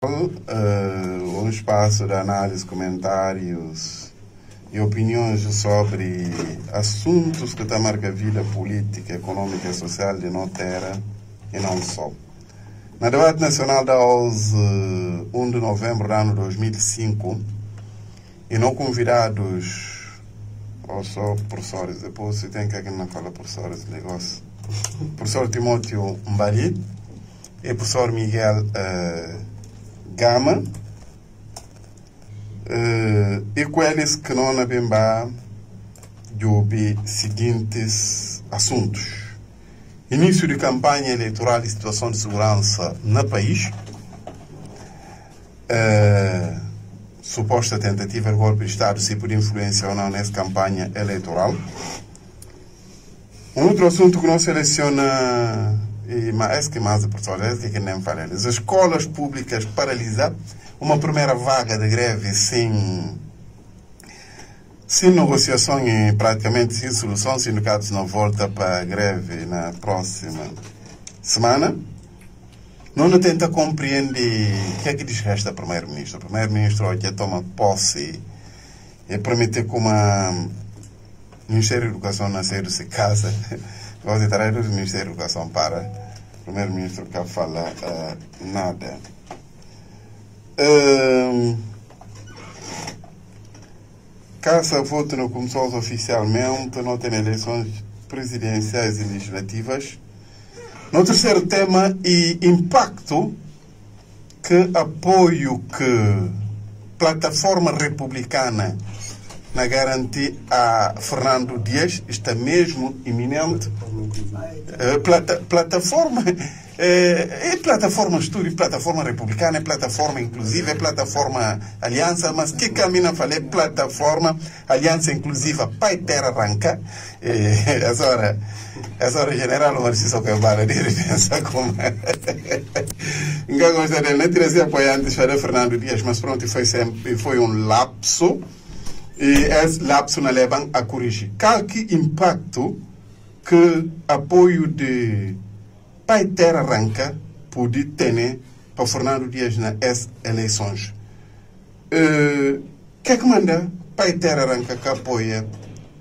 Um espaço de análise, comentários e opiniões sobre assuntos que estão marcando a vida política, econômica e social de nossa terra e não só. Na debate nacional da hoje, 1 de novembro do ano 2005, e não convidados, ou só professores, depois se tem que alguém não fala professores de negócio, professor Timóteo Mbali e professor Miguel Gama, e com eles que não abimba de seguintes assuntos: início de campanha eleitoral e situação de segurança no país, suposta tentativa de golpe de Estado, se por influência ou não nessa campanha eleitoral. Um outro assunto que não seleciona, mas que mais professores, que nem falei, as escolas públicas paralisadas, uma primeira vaga de greve sem negociação e praticamente sem solução. Os sindicatos não voltam para a greve na próxima semana. Não tenta compreender o que é que diz resta ao primeiro-ministro. O primeiro-ministro hoje toma posse e permite que o Ministério da Educação nascer se casa. Vou tentar do Ministério da Educação para o primeiro-ministro que fala nada. Caça voto não começou oficialmente, não tem eleições presidenciais e legislativas. No terceiro tema, e impacto que apoio que plataforma republicana na garantia a Fernando Dias está mesmo iminente. Plataforma é plataforma estudo, plataforma republicana, é plataforma inclusiva, é plataforma aliança, mas que caminha a falar plataforma aliança inclusiva pai terra arranca. Essa hora general Marciso Cabala de pensa como não gosta dele, não trazer apoiantes para Fernando Dias, mas pronto, foi um lapso. E esse lapso não leva a corrigir. Que impacto que apoio de pai terra arranca pode ter para Fernando Dias nas eleições? Que é que manda pai terra arranca que apoia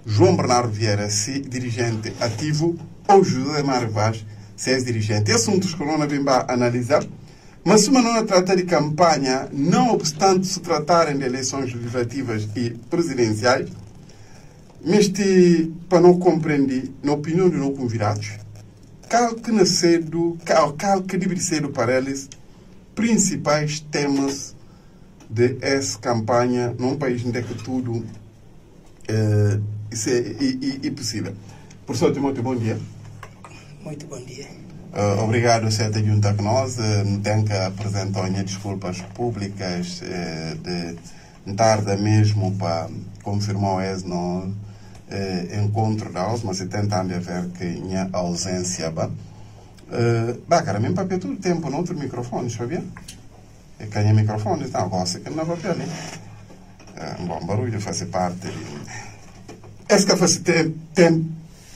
João Bernardo Vieira, se dirigente ativo, ou José Mário Vaz, se é dirigente? Assuntos que não vem analisar. Mas se não trata de campanha, não obstante se tratarem de eleições legislativas e presidenciais, mas para não compreender, na opinião de não convidados, qual que deve ser para eles principais temas de essa campanha num país onde é que tudo é possível. Professor Timóteo, bom dia. Muito bom dia. Obrigado por estar junto com nós. Tenho que apresentar minhas desculpas públicas de tarde mesmo para confirmar esse no encontro da house, mas se tentando ver que minha ausência cara, mesmo papel todo o tempo no outro microfone, sabia? E que o microfone está gosta que não papel ali. Bom, barulho faz parte. Esse que faz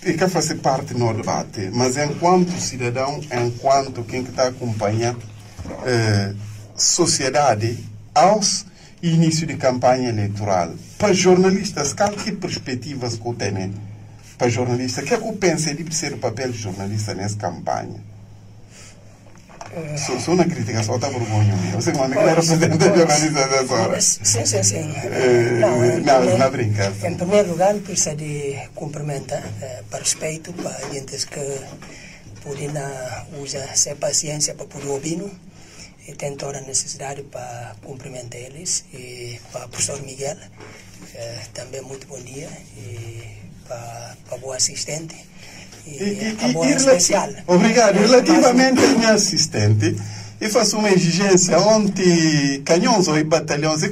e que faz parte no debate, mas enquanto cidadão, enquanto quem que está acompanhando sociedade aos início de campanha eleitoral, para jornalistas, que perspectivas que tem para jornalistas? O que é que eu penso de ser o papel de jornalista nessa campanha? Sou uma crítica, só está vergonha. Você como é representante de jornalistas dessa hora? Sim. Não brinca. Em primeiro lugar, preciso de cumprimentar, para respeito, para gente que podem usar essa paciência para poder ouvir, e tem toda a necessidade para cumprimentar eles. E para o professor Miguel, também muito bom dia, e para o assistente. Especial. Obrigado. Relativamente ao meu assistente, eu faço uma exigência ontem, canhões ou batalhões, e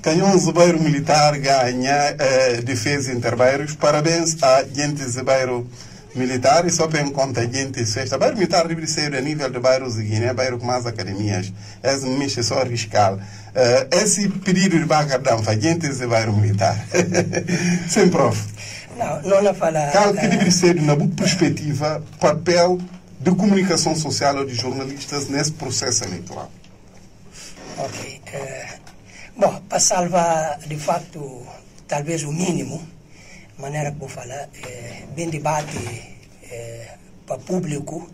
canhões do bairro militar ganha defesa interbairros. Parabéns a gente do bairro militar, e só bem conta gente sexta. Bairro militar deve ser a nível de bairros de Guiné, bairro com mais academias. Esse me mexe só arriscar. Esse pedido de bacardão para gente do bairro militar. Sem prof. Não fala. Que deve ser, na boa perspectiva, papel de comunicação social ou de jornalistas nesse processo eleitoral? Ok. Bom, para salvar, de facto, talvez o mínimo, maneira que vou falar, bem debate para público,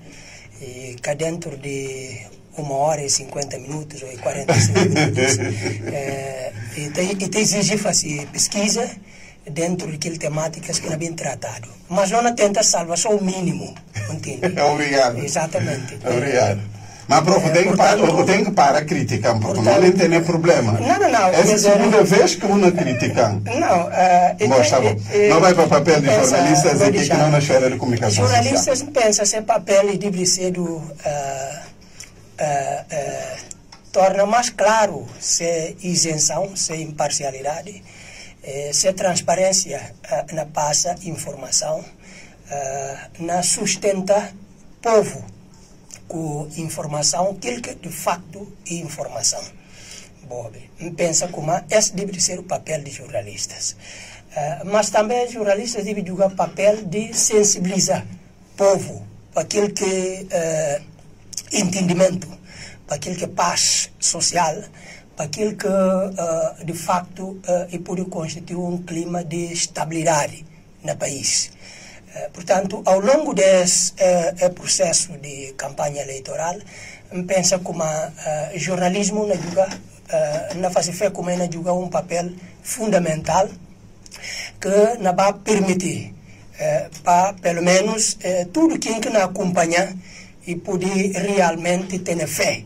cá dentro de 1h50 ou 45 minutos, e te exige fazer pesquisa dentro daquelas temáticas que não é bem tratado. Mas não tenta salvar só o mínimo, entende? Obrigado. Exatamente. Obrigado. Mas, prof, tem que parar a crítica, porque não tem problema. Não. Essa é a segunda vez que uma critica. Não, não vai para o papel de jornalistas e que não na esfera de comunicação social. Jornalistas pensam ser papel e deve ser torna mais claro se isenção, se imparcialidade, se transparência na passa informação, na sustenta povo com informação, aquilo que de facto é informação. Bobe, pensa como esse deve ser o papel de jornalistas. Mas também jornalistas devem jogar papel de sensibilizar o povo para aquilo que entendimento, para aquilo que é paz social, para aquilo que de facto pode constituir um clima de estabilidade no país. Portanto, ao longo desse processo de campanha eleitoral, pensa como jornalismo na fase fé como na jogar um papel fundamental que nos vai permitir para pelo menos tudo quem que nos acompanha e poder realmente ter fé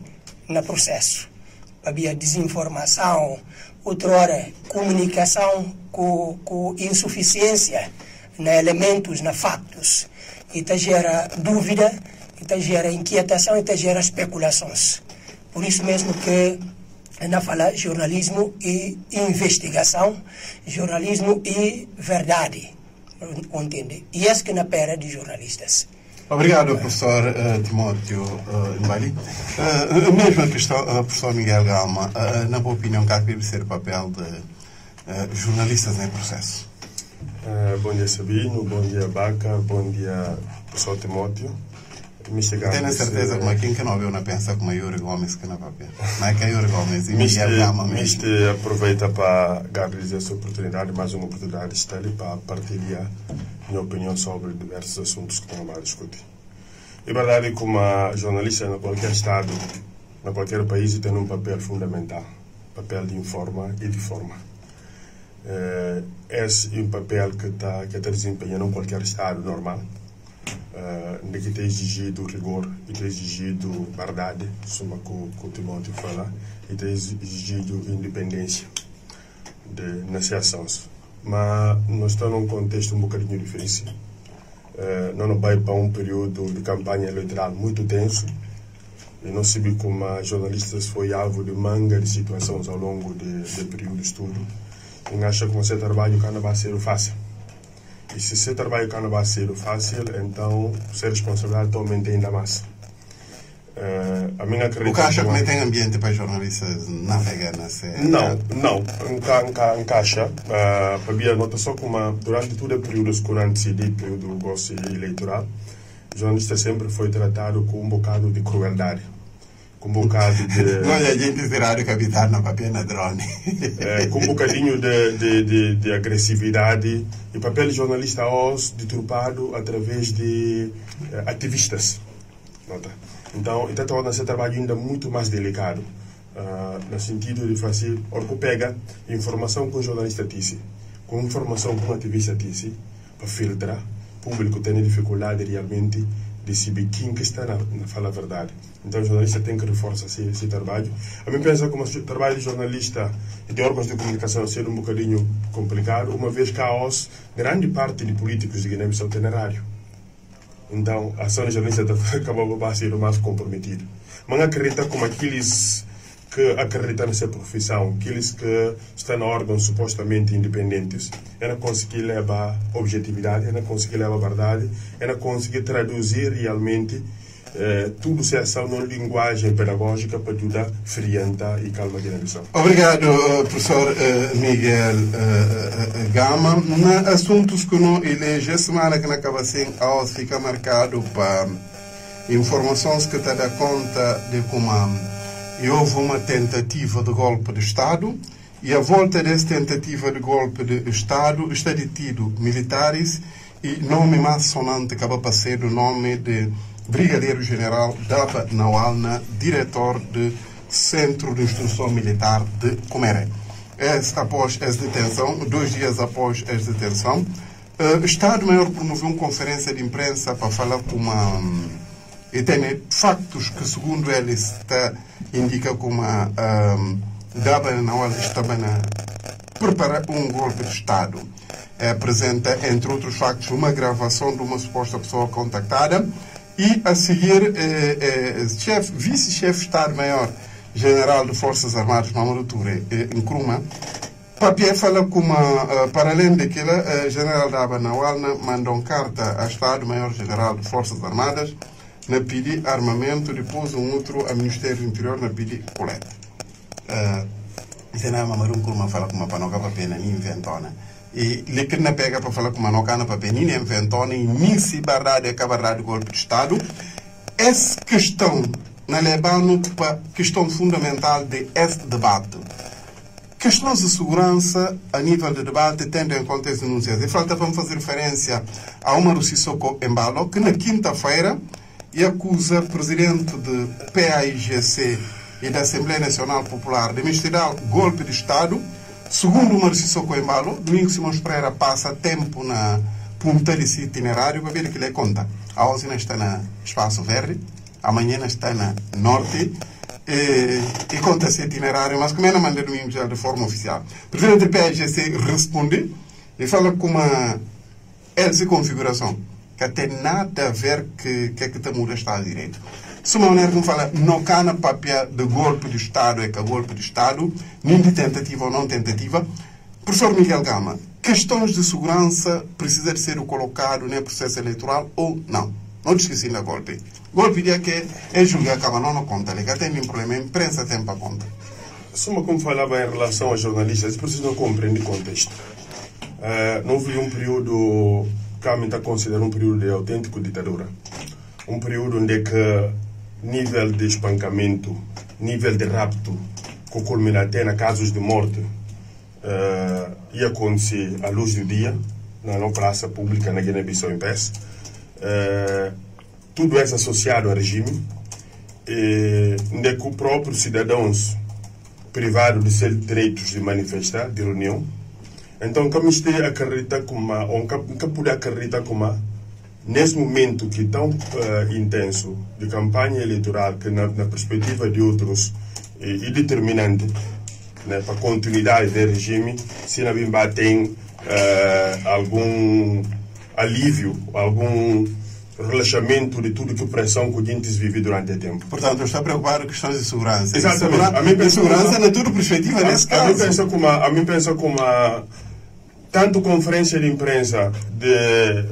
no processo. Havia desinformação, outrora comunicação com insuficiência na elementos, na factos, e te gera dúvida, e te gera inquietação, e te gera especulações. Por isso mesmo que na fala jornalismo e investigação, jornalismo e verdade, entende? E esse que na pera de jornalistas. Obrigado, professor Timóteo Mbali. Mesma questão, professor Miguel Gama, na boa opinião, qual deve ser o papel de jornalistas em processo? Bom dia, Sabino. Bom dia, Baca. Bom dia, professor Timóteo. Tenho certeza que quem que não viu na pensa como Yuri Gomes que não vai ver. Mas é Yuri Gomes e Miguel Gama mesmo. Aproveita para agradecer essa oportunidade, mais uma oportunidade de estar ali para partilhar minha opinião sobre diversos assuntos que estamos a discutir. É verdade que como jornalista em qualquer estado, em qualquer país, tem um papel fundamental, papel de informar e de formar. Esse é um papel que está desempenhando em qualquer estado normal, que tem exigido rigor e tem exigido verdade, como o Timóteo fala, e tem exigido independência nas ações. Mas nós estamos num contexto um bocadinho difícil. Não vai para um período de campanha eleitoral muito tenso, e nós sabemos como jornalistas foi alvo de manga de situações ao longo do período de estudo. E acha que você trabalho que não vai ser fácil. E se você trabalho que não vai ser fácil, então a responsabilidade aumenta ainda mais. A minha acredito. O que acha que tem ambiente para jornalistas navegar nessa? Não encaixa. Para nota só como durante todo o período escurante do período eleitoral, o jornalista sempre foi tratado com um bocado de crueldade. Com um bocado de... Olha, a gente será de capitão na papel na drone. Com um bocadinho de agressividade. E o papel de jornalista hoje deturpado através de ativistas. Nota. Então, está tornando esse trabalho ainda muito mais delicado. No sentido de fazer... Orco pega informação que um jornalista disse, com informação que um ativista disse, para filtrar. O público tem dificuldade realmente de saber quem que está na fala a verdade. Então o jornalista tem que reforçar esse trabalho. A mim pensa como o trabalho de jornalista e de órgãos de comunicação ser um bocadinho complicado, uma vez que há grande parte de políticos de Guiné-Bissau tem horário. Então a ação de jornalista acabou por ser o mais comprometido. Mas acredita como aqueles que acreditam nessa profissão, aqueles que estão em órgãos supostamente independentes, não conseguir levar objetividade, não conseguir levar verdade, não conseguir traduzir realmente tudo se ação numa linguagem pedagógica para ajudar a frientar e calmar a Guiné-Bissau. Obrigado, professor Miguel Gama. Assuntos que não elege a semana que acaba assim, fica marcado para informações que te dá conta de como e houve uma tentativa de golpe de Estado, e à volta dessa tentativa de golpe de Estado está detido militares e nome mais sonante acaba por ser o nome de Brigadeiro-General Daba Nawalna, diretor do Centro de Instrução Militar de Coméré. Após essa detenção, 2 dias após essa detenção, o Estado-Maior promoveu uma conferência de imprensa para falar com e tem factos que, segundo ele, indica como Daba Nawalna estava a preparar um golpe de Estado. Apresenta, entre outros factos, uma gravação de uma suposta pessoa contactada e, a seguir, vice-chefe de Estado-Maior General de Forças Armadas, Mamadou Touré, Nkrumah, Papier fala como, para além daquilo, General Daba Nawalna mandou uma carta ao Estado-Maior General de Forças Armadas na pedir armamento, depois um outro ao Ministério do Interior na pedir colete. Isso não é Mamadou Nkrumah fala como para não acabar pena nem inventona. E ele que não pega para falar com uma nocana para nem inventona e nem se barrada acabar de golpe de Estado. Essa questão na Libano para questão fundamental de este debate. Questões de segurança a nível de debate tendo em conta as denúncias. E falta para fazer referência a Umaru Sissoko Embalo, que na quinta-feira acusa o presidente de PAIGC e da Assembleia Nacional Popular de misturar golpe de Estado. Segundo Umaru Sissoko Embalo, Domingos Simões Pereira passa tempo na punta desse itinerário para ver que ele conta. A Osina está no Espaço Verde, amanhã está na Norte, e conta esse itinerário, mas como é na maneira do Domingos de forma oficial. O presidente do PAIGC responde e fala com essa configuração que tem nada a ver que está muda Estado de Direito. Se uma maneira que fala, não cana papel de golpe de Estado, é que golpe de Estado, nem de tentativa ou não tentativa. Professor Miguel Gama, questões de segurança precisam de ser colocado no processo eleitoral ou não? Não esqueci da golpe. Golpe dia que é julgar que não conta, que tem um problema, a imprensa tem para conta. Suma como falava em relação aos jornalistas, precisam compreender o contexto. Não houve um período que a gente considera um período de autêntica ditadura. Um período onde que nível de espancamento, nível de rapto, que culmina até em casos de morte, ia acontecer à luz do dia, na praça pública, na Guiné-Bissau em pés. Tudo é associado ao regime, onde que os próprios cidadãos privados de seus direitos de manifestar, de reunião. Então, como você acredita como, ou nunca pode acreditar como, nesse momento que tão intenso de campanha eleitoral, que na perspectiva de outros é determinante, né, para a continuidade do regime, se na Bimba tem algum alívio, algum relaxamento de tudo que a pressão que a gente vive durante o tempo. Portanto, está preocupado com questões de segurança. Exatamente. A minha segurança não é tudo perspectiva nesse caso. A mim pensa como tanto conferência de imprensa de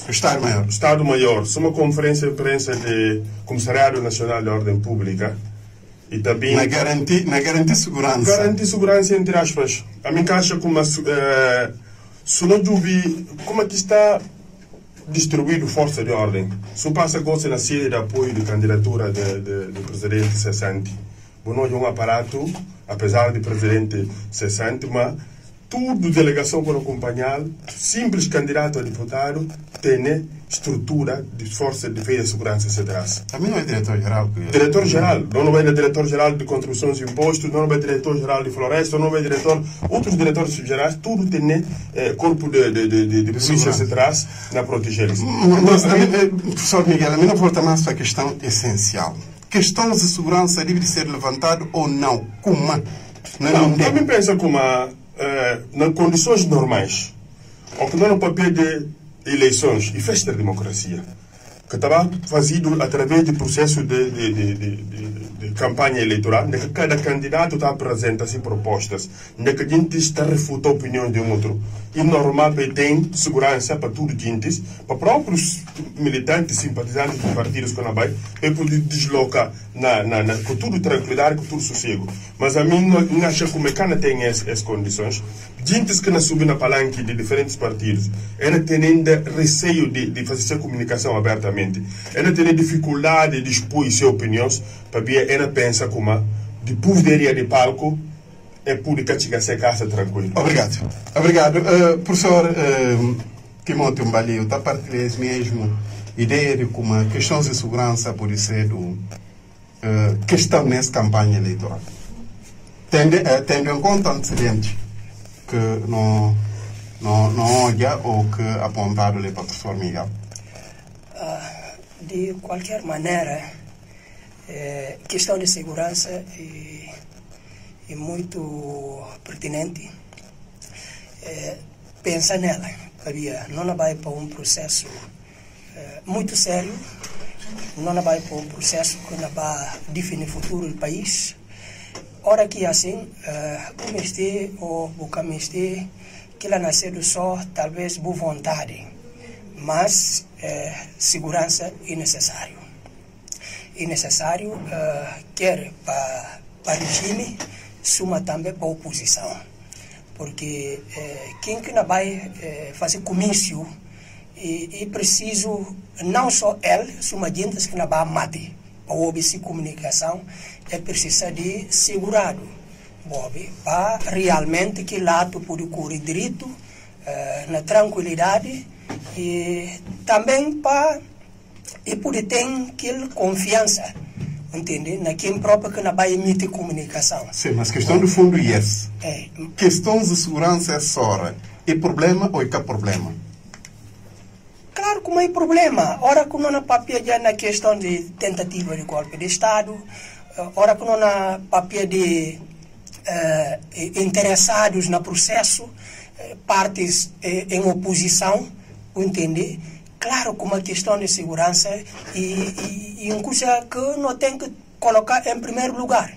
Estado-Maior, uma conferência de imprensa de Comissariado Nacional de Ordem Pública e também na garantir segurança. Garantir segurança entre aspas. A mim acha como se não duvi como é que está distribuído força de ordem. Se passa coisa na sede de apoio de candidatura do presidente cessante. Não é um aparato, apesar de presidente cessante, mas tudo delegação para acompanhar, simples candidato a deputado, tem estrutura de força de defesa e segurança se traz. Também não é diretor-geral? Diretor-geral. Não é diretor-geral de contribuições e impostos, não é diretor-geral de floresta, não é outros diretores gerais, tudo tem corpo de polícia se traz na proteger isso. Professor Miguel, a mim não volta mais para a questão essencial. Questões de segurança devem ser levantadas ou não? Como? A mim pensa como nas condições normais, ou que não no papel de eleições e festa da democracia, que estava fazido através do processo de campanha eleitoral, onde cada candidato está apresenta assim propostas, onde a gente está a refutar a opinião de um outro. E normal tem segurança para tudo gente, para próprios militantes, simpatizantes de partidos que não vai, para poder deslocar com tudo tranquilidade, com tudo sossego. Mas a mim não acho que o mecânico tem essas condições. Gente que não subem na palanque de diferentes partidos, ela tem ainda receio de fazer essa comunicação abertamente. Ela tem dificuldade de expor suas opiniões, para ver ela pensa como depois de palco é pública chegar a casa tranquilo. Obrigado. Obrigado. Professor Timóteo Mbalio, está partilhando mesmo ideia de como a questão de segurança pode ser questão nessa campanha eleitoral. Tendo em conta antecedentes que não olha ou que apontado ali para o professor Miguel. De qualquer maneira, questão de segurança é muito pertinente. Pensa nela, não vai para um processo muito sério, não vai para um processo que não vai definir o futuro do país. Ora que assim, como este ou como este, que ela nasceu só, talvez boa vontade, mas segurança é necessário. É necessário, quer para o regime, suma também para a oposição. Porque quem que não vai fazer comício, é preciso, não só ele, suma gente que não vai matar. Para obter comunicação, é preciso de segurado. Para realmente que lado pode correr direito, na tranquilidade, e também para poder ter aquela confiança, entende? Na quem próprio que não vai emitir comunicação. Sim, mas questão do fundo yes. Questão de segurança é só. É problema ou é que problema? Claro que não é problema. Ora que não há papel já na questão de tentativa de golpe de Estado, ora que não há papel de interessados no processo, partes em oposição, entende? Claro que uma questão de segurança e uma coisa que não tem que colocar em primeiro lugar.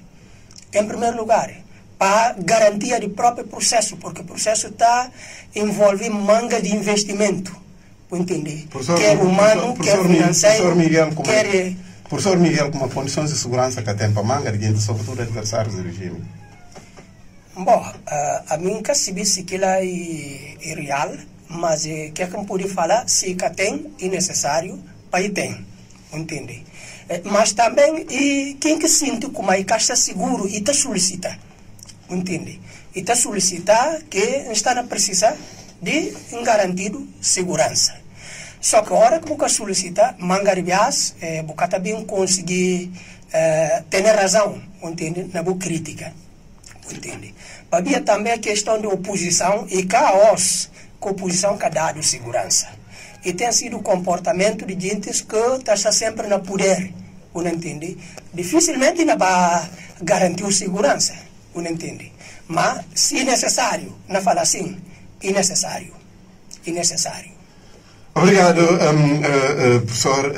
Em primeiro lugar, para garantia do próprio processo, porque o processo está envolvendo manga de investimento, entende? Quer humano, quer financeiro, Professor Miguel, como condições de segurança que tem para manga, sobretudo adversários do regime? Bom, a mim que se disse que ela é real, mas que é que pode falar se que tem é necessário para tem, entende? Mas também quem que sente como a caixa seguro e está solicita, entende? E está solicita que está a precisar de garantido segurança. Só que a hora que você solicita, mangaribias, você também conseguir ter razão, entende? Na boa crítica, entende? Havia também a questão de oposição e caos que a oposição que dá de segurança. E tem sido o comportamento de gente que está sempre no poder, não entende? Dificilmente não vai garantir segurança, não entende? Mas, se necessário, não fala assim, é necessário. É necessário. Obrigado, professor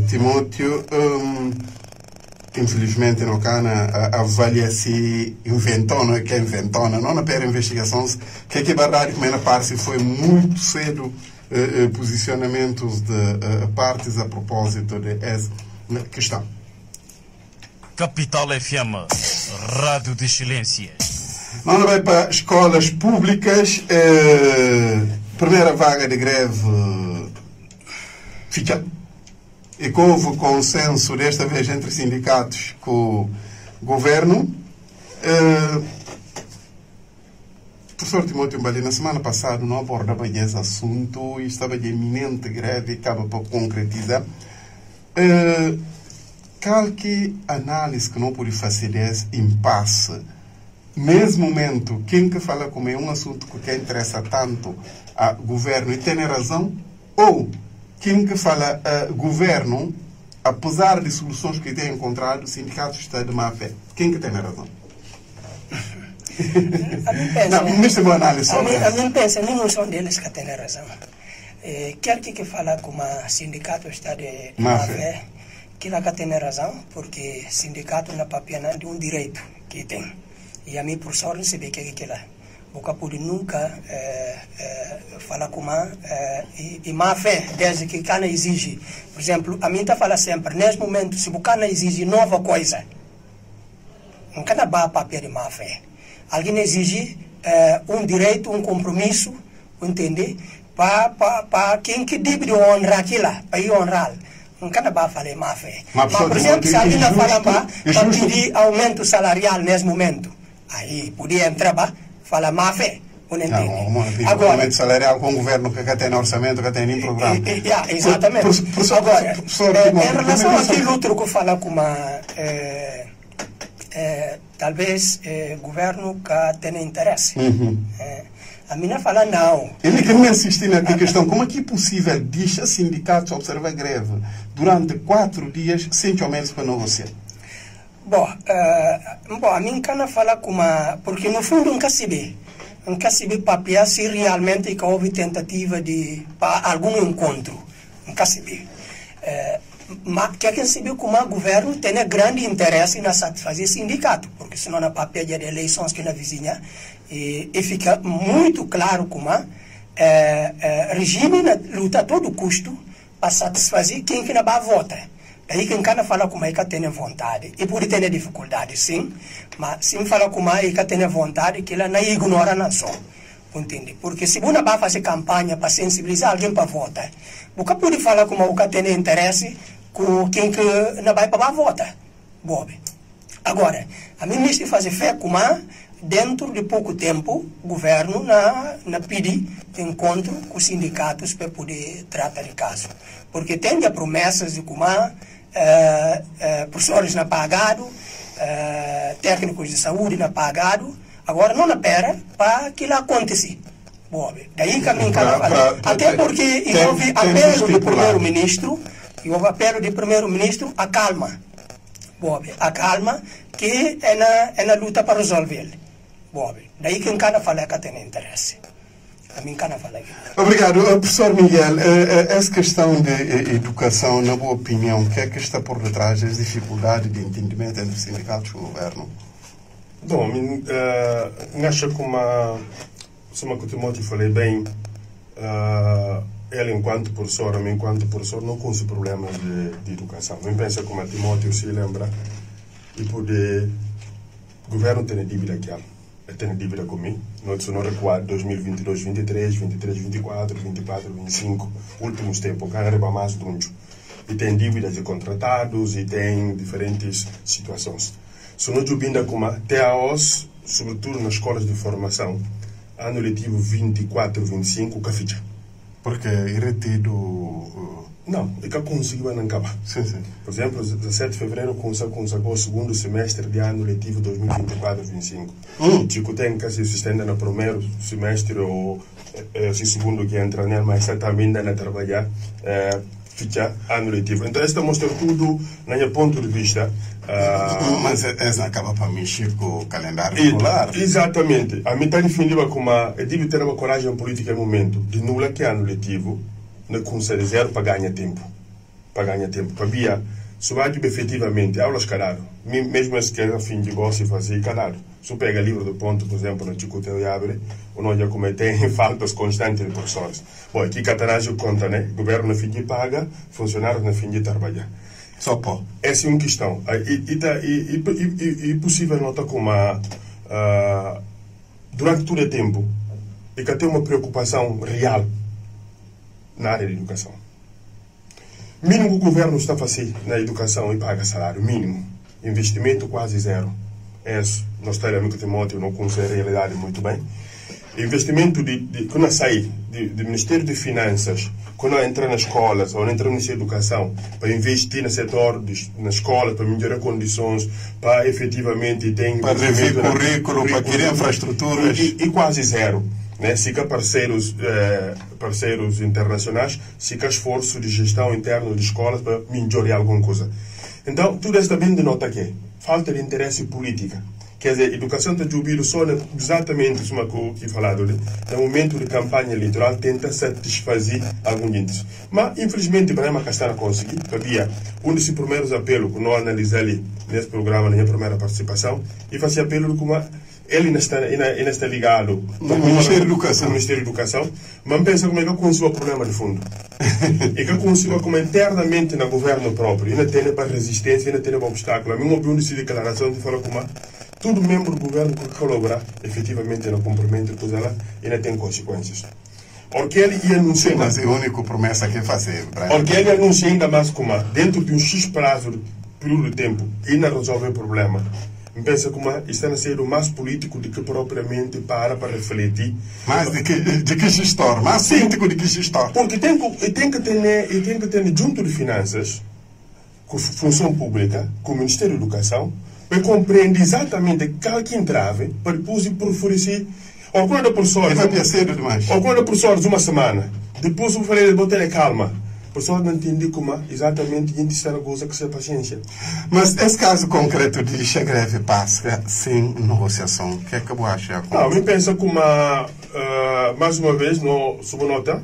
Timóteo. Infelizmente, no cana avalia-se inventou, não é que é inventou, não é para investigações, que é verdade, como na parte foi muito cedo posicionamentos de partes a propósito de essa questão. Capital FM, Rádio de Excelência. Não vai para escolas públicas, primeira vaga de greve fica. E que houve consenso desta vez entre sindicatos com o governo. Professor Timóteo Mbalio, na semana passada não abordava esse assunto e estava de iminente greve e acaba para concretizar. Qualquer análise que não pode fazer esse impasse. Nesse momento, quem que fala como é um assunto que interessa tanto ao governo e tem razão, ou quem que fala governo, apesar de soluções que tem encontrado, o sindicato está de má fé. Quem que tem razão? A mim pensa, nenhum são deles que tem razão. Quer que fala como o sindicato está de má fé, que ela tem razão, porque o sindicato não é de um direito que tem. E a mim, professor, não sei o que é. Você pode nunca falar com e má fé, desde que cana exige. Por exemplo, a mim está falando sempre, nesse momento, se o cana exige nova coisa, não cana vá papel de má fé. Alguém exige um direito, um compromisso, entende? Para quem que deve honrar aquilo, para ir honrar. não can ba falar má fé. Mas, Por exemplo, se alguém não fala para pedir aumento salarial nesse momento, aí podia entrar para falar má fé. Agora, aumento salarial com o governo que tem orçamento, que tem nem programa. Exatamente. Agora, em relação àquilo outro que fala como talvez o governo que tem interesse. A minha fala não. Ele quer me insistir na questão, como é que é possível deixar sindicatos observar greve durante 4 dias sem ao menos para negociar? Bom, a mim cana fala como porque no fundo nunca se vê papel se realmente que houve tentativa de para algum encontro, nunca se vê. Mas que se vê como o governo tem grande interesse na satisfazer o sindicato, porque senão na papel de eleições que na vizinha e fica muito claro como regime luta a todo custo para satisfazer quem que não vai votar. Aí quem cana fala como é que tem vontade e pode ter dificuldade, sim, mas se fala como é que tem vontade que ela não ignora não só, entende? Porque se você vai fazer campanha para sensibilizar alguém para votar, você pode falar como o que tem interesse com quem que não vai para votar, bobe. Agora, a mim me fazer fé como dentro de pouco tempo o governo na pedir encontro com os sindicatos para poder tratar de caso, porque tem promessas de como professores não pagado, técnicos de saúde não pagado, agora não espera para que lá aconteça. Daí que a mim até porque houve apelo do primeiro-ministro, acalma, acalma que é na luta para resolver. Daí quem cada fala que tem interesse. Obrigado. Professor Miguel, essa questão de educação, na boa opinião, o que é que está por detrás das dificuldades de entendimento entre os sindicatos e o governo? Bom, acho que como o Timóteo falei bem, ele enquanto professor não conhece problemas de educação. Eu penso como o Timóteo se lembra e poder o governo tem dívida aqui. Tem dívida comigo. Nós não recuado 2022, 23, 23, 24, 24, 25, últimos tempos, carrega mais de um. E tem dívidas de contratados e tem diferentes situações. Se nós jubinda como até a hoje, sobretudo nas escolas de formação, ano letivo 24, 25, que fica. Porque é retido. Não, é que conseguiu não acabar. Sim. Por exemplo, 17 de fevereiro consagou o segundo semestre de ano letivo 2024-25. Chico tem que se estende no primeiro semestre ou se segundo que entra nele, mas está também a trabalhar ficha ano letivo. Então, esta mostra tudo, no meu ponto de vista. Mas essa acaba para mexer com o calendário escolar. Exatamente. A mim está defendida como deve ter uma coragem política no momento de nula que ano letivo. Não consegue zero para ganhar tempo. Para via, se vai efetivamente aulas calado, mesmo se quer a fim de gosto fazer calado. Se pega livro do ponto, por exemplo, no Chico Teu Abre, ou não já cometem faltas constantes de professores. Bom, aqui Catanásio conta, né? O governo na fim de paga, funcionários na fim de trabalhar. Só pô. Essa é uma questão. E possível notar como durante todo o tempo, e que tem uma preocupação real na área de educação. Mínimo que o governo está a fazer na educação e paga salário mínimo. Investimento quase zero. Isso, nós temos amigo Timóteo, não conhece a realidade muito bem. Investimento quando sai do Ministério de Finanças, quando entra nas escolas ou entra na educação, para investir no setor, na escola, para melhorar condições, para efetivamente ter para rever currículo, para criar infraestruturas. E quase zero. Né? Se há parceiros internacionais, se há esforço de gestão interna de escolas para melhorar alguma coisa. Então, tudo isso também denota que falta de interesse político. Quer dizer, a educação está jubilo só exatamente o que falado. No momento de campanha eleitoral, tenta satisfazer alguns índices. Mas, infelizmente, para uma questão a conseguir, havia um dos primeiros apelos que nós analisamos ali nesse programa, na minha primeira participação, e fazia apelo de como ele não está ligado ao Ministério da Educação, mas pensa como é que eu consigo o problema de fundo. E que eu consigo como internamente no governo próprio, e não tem para resistência, e não tem para obstáculo. A mim, ouvi uma declaração que fala como todo membro do governo que colaborar efetivamente no cumprimento de coisa lá, e não tem consequências. Porque ele ia anunciar... Sim, mas é a única promessa que fazer. Porque ele anuncia ainda mais como dentro de um X prazo, período de tempo, ainda resolver o problema. Pensa como está a ser o mais político do que propriamente para refletir. Mais de que gestor? Mais político de que gestor? Porque tem que ter junto de finanças, com função pública, com o Ministério da Educação, para compreender exatamente que entrave para depois oferecer. Ou quando professores... Vai cedo demais. Ou quando professores uma semana, depois eu falei de botar calma. Pessoas não entendem como exatamente a gente está na coisa que é paciência. Mas esse caso concreto de a greve passa sem negociação, o que é que eu acho? Não, eu penso como, mais uma vez, no subnota,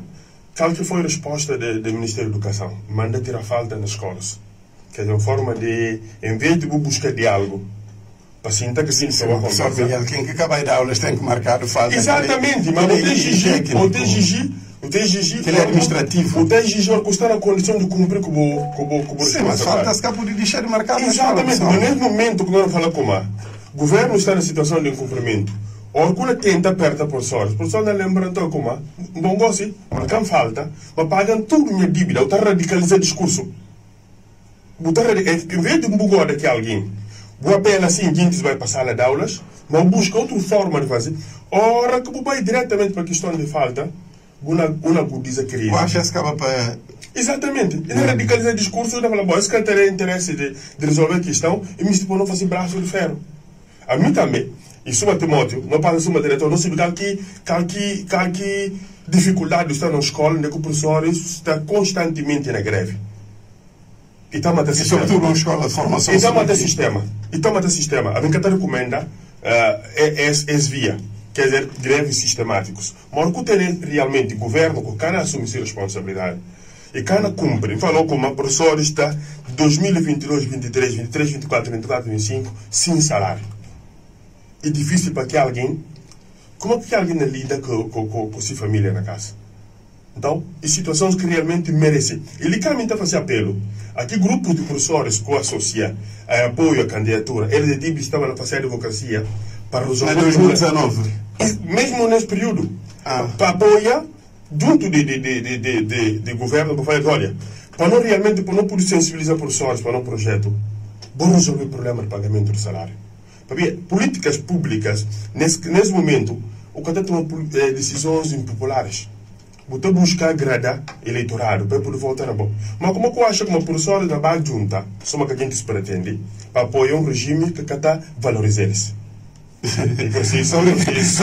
qual que foi a resposta do Ministério da Educação? Manda tirar falta nas escolas. Que é uma forma de, em vez de buscar diálogo, para sentar que sim, só quem que acaba de dar aulas tem que marcar o falta. Exatamente, mas o TGG ele é administrativo. O TGG vai custar a condição de cumprir com o sim, mas falta se cabo de deixar de marcar. Exatamente, mas nesse momento que nós falamos como o governo está na situação de incumprimento. Ou quando tenta apertar por sorte, por sorte não lembra então como bom gosto, marcam falta, mas pagam tudo minha dívida, ou radicalizar o discurso. Em vez de bugar daqui alguém, vou apelar assim, a gente vai passar a dar aulas, mas busca outra forma de fazer. Ora, que vai diretamente para a questão de falta, uma agudiza crise. Eu acho que acaba para... Exatamente. E radicalizar o discurso, eu falo, bom, esse cara teria interesse de resolver a questão e me não fazer braço de ferro. A mim também, e suma Timóteo, não passa suma diretor, não sabe que dificuldade de estar na escola, onde os professores estão constantemente na greve. E estamos a sobretudo uma escola de formação. E estamos a sistema. A minha carta recomenda via, quer dizer, greves sistemáticos. Mas o que tem realmente o governo, que cada assume sua responsabilidade, e cada cumpre, falou como a professora está 2022, 23, 23, 24, 24, 25, sem salário. É difícil para que alguém, como é que alguém lida com sua família na casa? Então, em situações que realmente merecem. Ele claramente faz apelo. Aqui, grupos de professores que associam apoio à candidatura, eles estavam a fazer a advocacia para resolver... Em 2019? Mesmo nesse período. Para apoiar, junto de governo, para falar, olha, para não realmente, para não poder sensibilizar professores para um projeto, vamos resolver o problema de pagamento do salário. Porque políticas públicas, nesse momento, o que tomam decisões impopulares. Você buscar agradar eleitorado para poder votar na boa. Mas como eu acho que uma professora da base junta, só que a gente se pretende, para apoiar um regime que está valorizando eles.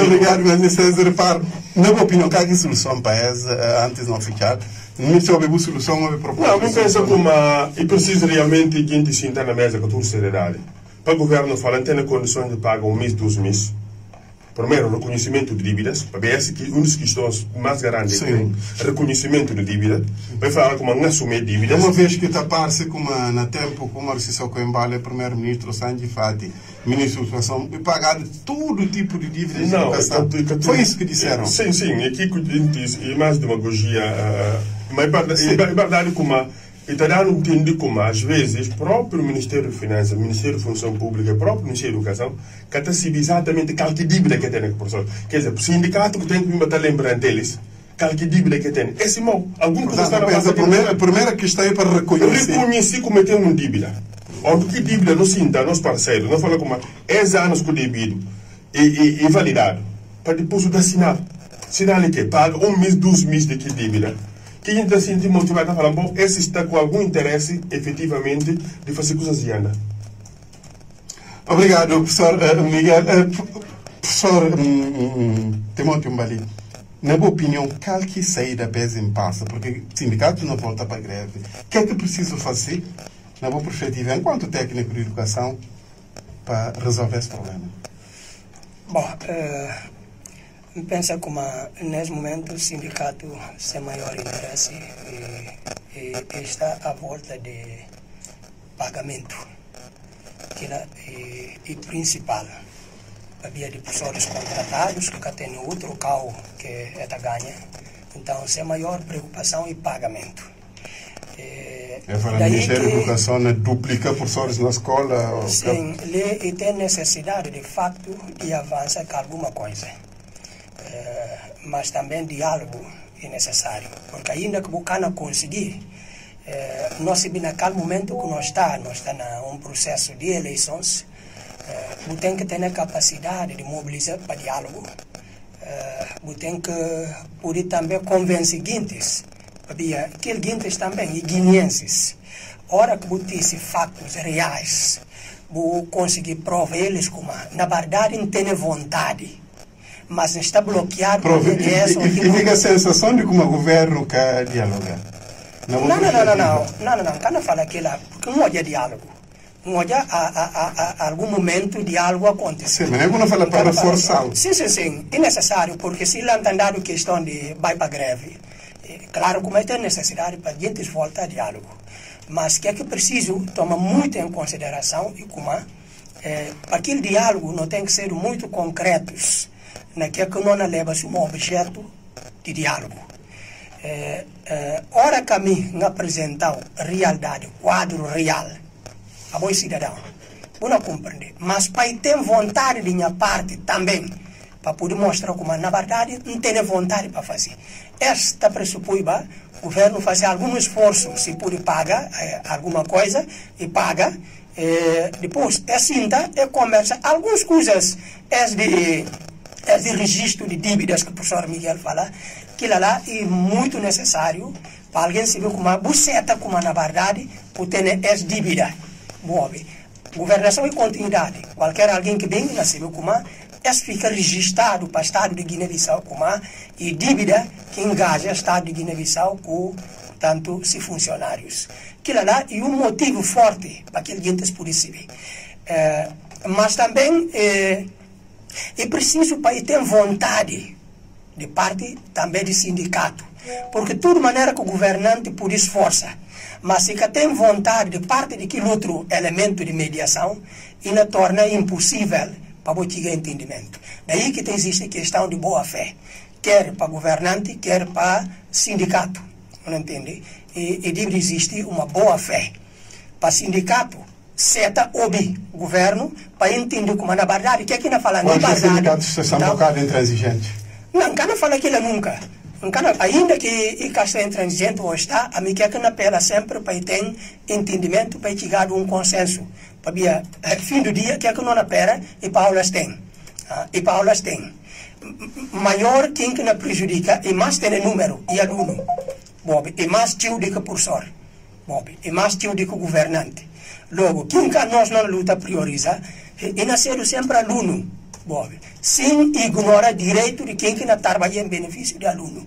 Obrigado, mas César, reparo. Na minha opinião, qual é a solução para essa, antes de não ficar? Não se houve solução, houve proposta. Não, eu penso como e precisa realmente que a gente sentar na mesa com toda seriedade. Para o governo falar, tem condições de pagar um mês, 2 meses. Primeiro, reconhecimento de dívidas, porque essa é uma das questões mais grandes. Reconhecimento de dívida. Vai falar como não assumir dívidas. Uma vez que está parece como na tempo, como a Sissoko Embalo, primeiro-ministro Sanji Fati, ministro da Educação, e pagar todo tipo de dívidas de educação. Foi isso que disseram. Sim, aqui é mais demagogia. Mas é verdade como... E está dando entender como, às vezes, o próprio Ministério de Finanças, o Ministério de Função Pública, o próprio Ministério da Educação, que está sabendo exatamente qual que dívida que tem com o professor. Quer dizer, o sindicato que tem que me estar lembrando deles, qual que dívida que tem. Esse mal, algum que está na base... A primeira questão é para reconhecer. Reconhecer como tem uma dívida. Ou que dívida não sinta, nos parceiros, não fala como, anos que o devido e validado, para depois o assinar. Sinal que paga 1 mês, 2 meses de que dívida. Que a gente está sentindo motivado a falar, bom, esse está com algum interesse, efetivamente, de fazer coisas de andar. Obrigado, professor Miguel. Professor Timóteo Mbali, na minha opinião, qual que saída pesa em passa? Porque o sindicato não volta para a greve. O que é que preciso fazer, na minha perspectiva, enquanto técnico de educação, para resolver esse problema? Bom, pensa como nesse momento o sindicato sem maior interesse está à volta de pagamento, que é principal. Havia de professores contratados que têm outro carro que é da ganha, então sem maior preocupação e pagamento. O Ministério da Educação duplica professores na escola? Sim, e tem necessidade de facto de avançar com alguma coisa. Mas também diálogo é necessário. Porque ainda que o Bucana conseguir, nós sabemos naquele momento que nós está num processo de eleições, tem que ter a capacidade de mobilizar para diálogo, tem que poder também convencer guintes, aqueles guintes também, e guineenses, ora que tem esses fatos reais, vou conseguir provar eles como, na verdade, não tem vontade, mas não está bloqueado. E fica a sensação de como o governo quer dialogar. Não, não fala aquilo, porque não é diálogo. Não há algum momento diálogo acontecer. Sim, mas não fala para forçar. Sim, é necessário, porque se ele entender a questão de vai para greve, claro que tem necessidade para a gente voltar a diálogo. Mas que é que preciso tomar muito em consideração e como aquele diálogo não tem que ser muito concretos, naquilo que não leva como objeto de diálogo. Ora que a mim apresentar realidade, quadro real, a bom cidadão, não compreender, mas para ter vontade de minha parte também, para poder mostrar como na verdade não tem vontade para fazer. Esta pressupõe o governo fazer algum esforço, se pode pagar alguma coisa, e paga, depois cinta e conversa, algumas coisas de registro de dívidas que o professor Miguel fala, que lá é muito necessário para alguém saber como a buceta, como na verdade, por ter essa dívida. Governação e continuidade. Qualquer alguém que venha saber como essa fica registrado para o Estado de Guiné-Bissau como e dívida que engaja o Estado de Guiné-Bissau com, portanto, se funcionários. Que lá é um motivo forte para que a gente possa saber. Mas também é preciso para ter vontade de parte também de sindicato. Porque de toda maneira que o governante por esforça, mas se tem vontade de parte daquele outro elemento de mediação, ele torna impossível para o entendimento. Daí que existe a questão de boa-fé, quer para governante, quer para sindicato. Não entende? E deve existir uma boa-fé. Para sindicato, seta obi governo, para entender como na verdade, que aqui não fala nem bazar. Os sindicatos são um bocado intransigentes. Não fala aquilo nunca. Ainda que está intransigente ou está, a mim que não apela sempre para ter entendimento, para chegar a um consenso. Para fim do dia, que não apela, e Paulas tem. Maior quem que não prejudica, e mais tem número, e aluno. E mais tio do que professor. E mais tio do que governante. Logo, quem que nós não luta prioriza, e nascer sempre aluno. Sem ignorar direito de quem que não trabalha em benefício de aluno.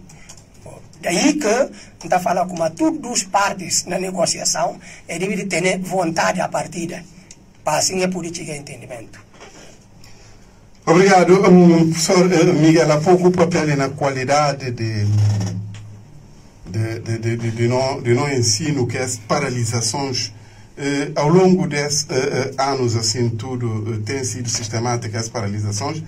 Daí que está falando como todas as partes na negociação devem ter vontade a partida para assim poder chegar a entendimento. Obrigado, professor Miguel. Há pouco o papel na qualidade de não ensino, que é as paralisações. Ao longo desses anos, assim, tudo tem sido sistemático, as paralisações. O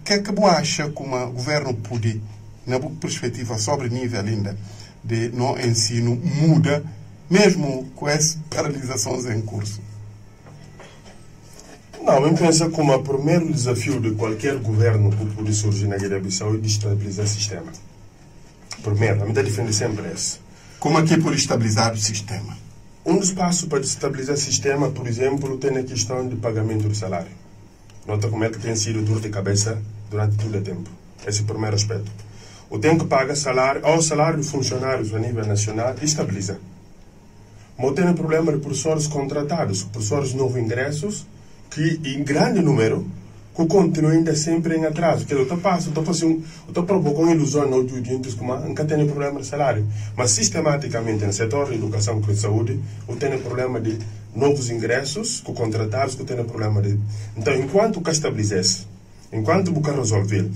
que é que você acha que o governo pode, na perspectiva sobre nível ainda de não ensino, muda, mesmo com as paralisações em curso? Não, eu penso que o primeiro desafio de qualquer governo que pode surgir na Guiné-Bissau é de estabilizar o sistema. Primeiro, a minha defende sempre esse. Como aqui por estabilizar o sistema? Um dos passos para estabilizar o sistema, por exemplo, tem a questão de pagamento do salário. Nota como é que tem sido dor de cabeça durante todo o tempo. Esse é o primeiro aspecto. O tempo que paga ao salário de funcionários a nível nacional estabiliza. Mas tem o problema de professores contratados, professores novos ingressos, que em grande número, que continuam ainda sempre em atraso. Eu estou provocando ilusão aos estudantes que nunca tem problema de salário. Mas sistematicamente no setor de educação e saúde, eu tenho problema de novos ingressos, com contratados, que eu tenho problema de... Então, enquanto que estabilizasse, enquanto você resolver,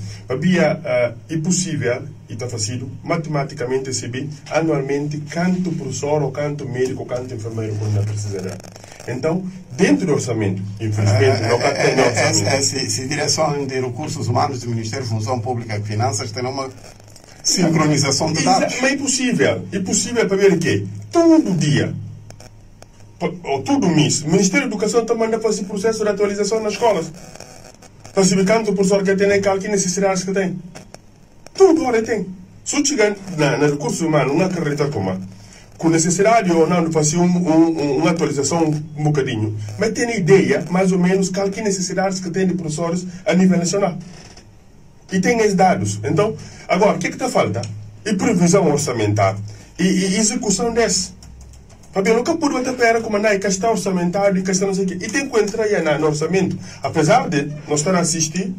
é possível, e está fácil, matematicamente receber anualmente quanto professor, ou quanto médico, ou quanto enfermeiro que precisará. Então, dentro do orçamento, infelizmente, não tem orçamento. Se a direção de recursos humanos do Ministério de Função Pública e Finanças tem uma sincronização de dados. Mas é possível. É possível para ver que todo dia, ou todo mês, o Ministério da Educação está mandando fazer processo de atualização nas escolas. Para saber quanto o professor que tem e qual necessidades que tem. Tudo hora tem. Se chegar na recurso humano, não acredita como, com necessidade ou não de fazer uma atualização um bocadinho, mas tem ideia, mais ou menos, qual que necessidades que tem de professores a nível nacional. E tem esses dados. Então, agora, o que está falta? E previsão orçamental. E execução desse. Porque nunca pude bater pera como não, que está orçamentado e que está não sei o quê. E tem que entrar aí no orçamento. Apesar de nós estar a assistir,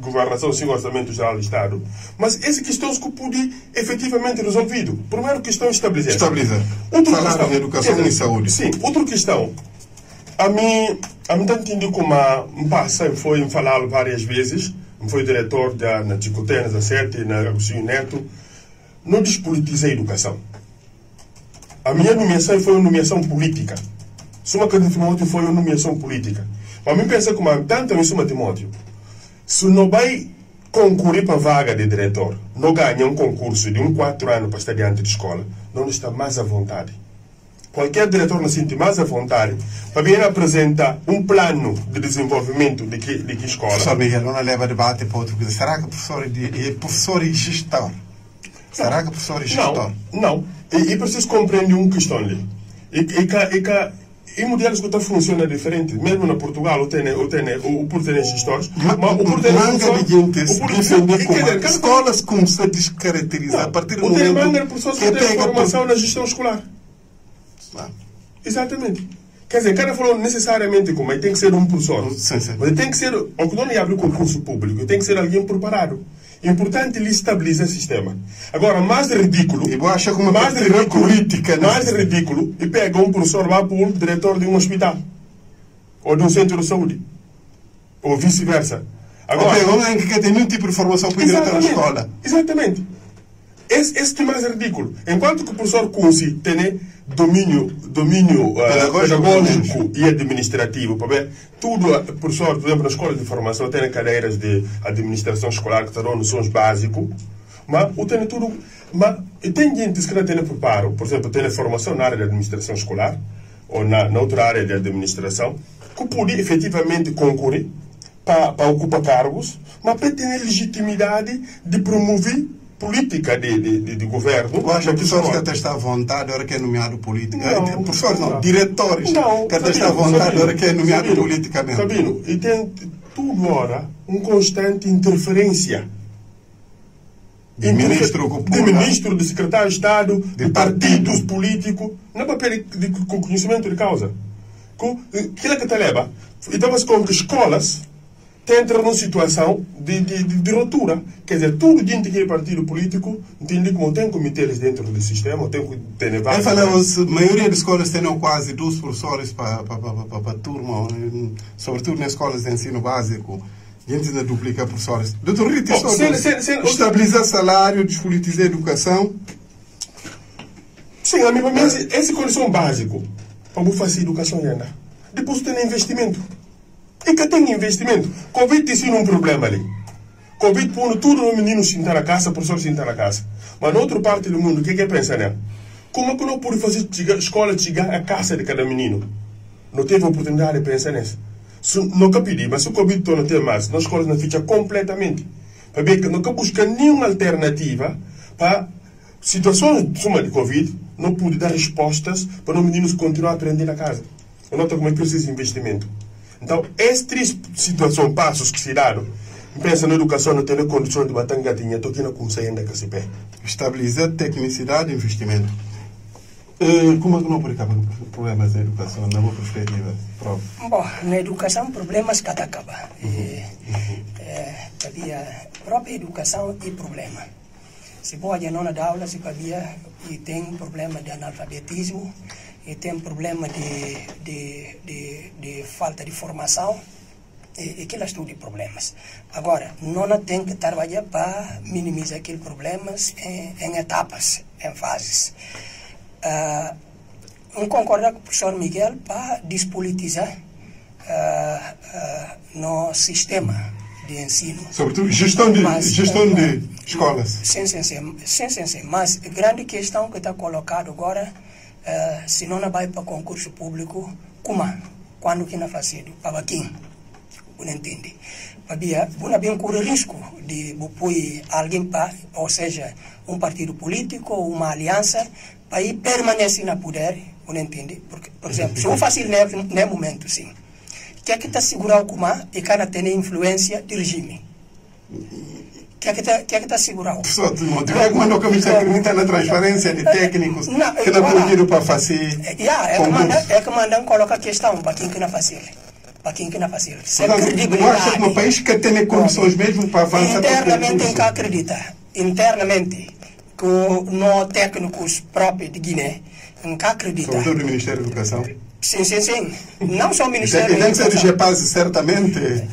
governação sem orçamento geral do Estado, mas essas questões que pude efetivamente resolvido. Primeiro questão estabelecer. Falar de educação e saúde. Sim, outra questão. A mim não entendi como passa, foi falar várias vezes, foi diretor na Ticotê, na 17, na Agostinho Neto, não despolitizei a educação. A minha nomeação foi uma nomeação política. Suma que Timóteo foi uma nomeação política. Mas a mim pensa como tanto em Suma Timóteo, se não vai concorrer para a vaga de diretor, não ganha um concurso de 4 anos para estar diante de escola, não está mais à vontade. Qualquer diretor não se sente mais à vontade para vir apresentar um plano de desenvolvimento de que escola. Professor Miguel, não leva debate para outra coisa. Será que professor e gestor? Será que professor e gestor? Não. E preciso compreender uma questão ali. E modelos que funcionam diferente. Mesmo na Portugal, o por ter gestores. Manga de gente defender como escolas começam a descaracterizar a partir do momento manga de professores que tem formação na gestão escolar. Exatamente. Quer dizer, cada falou necessariamente como tem que ser um professor. Sim. Mas tem que ser, ou que não lhe abre o concurso público, tem que ser alguém preparado. É importante ele estabilizar o sistema. Agora, mais ridículo. Eu acho que uma política. Mais ridículo, e pega um professor lá para o diretor de um hospital. Ou de um centro de saúde. Ou vice-versa. Agora, pega alguém que tem nenhum tipo de formação para o diretor da escola. Exatamente. Esse é mais ridículo. Enquanto que o professor Kunsi tem domínio pedagógico e administrativo, para ver tudo, professor, por exemplo, na escola de formação tem cadeiras de administração escolar que terão noções básicas, mas tem tudo, mas tem gente que não tem preparo, por exemplo, tem formação na área de administração escolar ou na outra área de administração, que pode efetivamente concorrer para ocupar cargos, mas para ter legitimidade de promover política de governo. Eu acho que pessoas que até estão à vontade, hora que é nomeado política. Professores não, diretores que até estão à vontade, hora que é nomeado politicamente. Sabino, e tem tudo ora uma constante interferência. De ministro, de secretário de Estado, de partidos políticos, não papel de conhecimento de causa. Aquilo que te leva, então com que escolas entram numa situação de ruptura. Quer dizer, tudo dentro daquele partido político entende como tem comitês dentro do sistema, tem que ter vários. A maioria das escolas tem quase 2 professores para a turma, sobretudo nas escolas de ensino básico. Gente ainda duplica professores. Doutor Rita, estabilizar salário, despolitizar a educação. Sim, amigo, mas essa é a condição básica para fazer educação ainda. Depois tem investimento. E que tem investimento. Covid tem sido um problema ali. Covid põe tudo no menino sentar na casa, professor sentar na casa. Mas na outra parte do mundo, o que é pensar, né? Como é que não pode fazer escola chegar à casa de cada menino? Não teve oportunidade de pensar nisso. Nunca pedi, mas se o Covid não tem mais, nas escolas não fica completamente. Para ver que nunca busca nenhuma alternativa para situações de Covid, não pude dar respostas para os meninos continuar a aprender na casa. Eu noto como é que precisa de investimento. Então, essas 3 situações, passos que se deram, pensa na educação, não tem condições de bater gatinha, estou aqui na comecei ainda que se pé. Estabilizar tecnicidade e investimento. Como é que não aplica problemas da educação, na boa perspectiva? Bom, na educação, problemas que acaba. Havia própria educação e problema. Se pode não dar aula, se havia e tem problema de analfabetismo, e tem problema de falta de formação, e aquelas tudo de problemas. Agora, não tem que trabalhar para minimizar aqueles problemas em etapas, em fases. Não concordo com o professor Miguel para despolitizar no sistema de ensino. Sobretudo gestão de escolas. Sim. Mas a grande questão que está colocada agora, se não vai para concurso público, quando que não faz isso? Para quem? Não entende. Não corre risco de pôr alguém para, ou seja, um partido político ou uma aliança para ir permanecer no poder, não entende? Porque, por exemplo, se eu faço nesse momento, sim, que é que está segurando como e cara tem influência do regime? Que é que está segurando? Professor, tu é que mandou que a gente acredita na transparência de técnicos que não pediram para fazer é que mandam colocar a questão para quem que não faz ele. Para quem que não faz ele. Eu acho que no país que tem condições mesmo para avançar internamente em que acredita. Internamente, com no técnicos próprios de Guiné, em que acredita. Sobretudo do Ministério da Educação. Sim. Não só o Ministério da Tem que ser Educação. de GEPAS, certamente.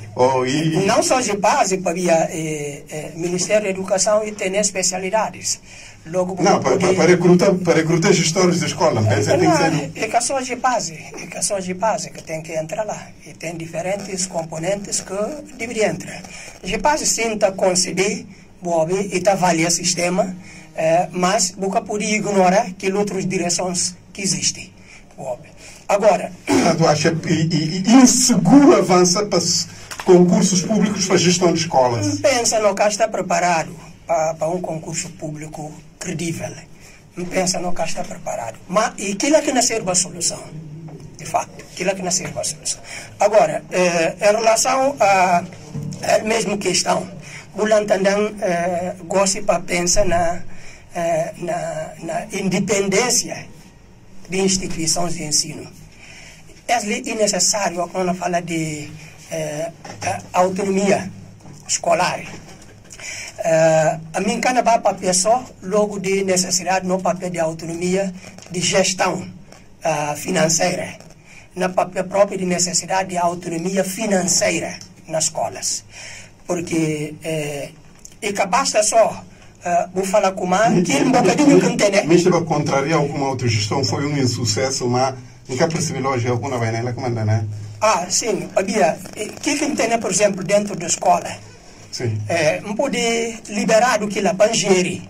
Não só GEPAS, para o Ministério da Educação e tem especialidades. Logo, não, para recrutar gestores de escola. É que só GEPAS que tem que entrar lá. E tem diferentes componentes que deveriam entrar. GEPAS tenta conceber e está avaliando o sistema, mas nunca podia ignorar que outras direções que existem. Agora... Tu acha inseguro avançar para concursos públicos para gestão de escolas? Pensa no que está preparado para um concurso público credível. Pensa no que está preparado. Mas aquilo é que não serve a solução. De fato, aquilo é que não serve a solução. Agora, em relação à mesma questão, o Lantandão gosta para pensar na independência de instituições de ensino. É necessário quando fala de autonomia escolar. A mim cada vai papel só logo de necessidade no papel de autonomia de gestão financeira, no papel próprio de necessidade de autonomia financeira nas escolas, porque e que basta só vou falar com que um bocadinho que entende. Mas para contrariar alguma autogestão foi um insucesso, mas nunca percebi hoje alguma vai nela comanda, né? Sim, havia que entende, por exemplo, dentro da escola. Sim. Não pode liberar do que lá para gerir.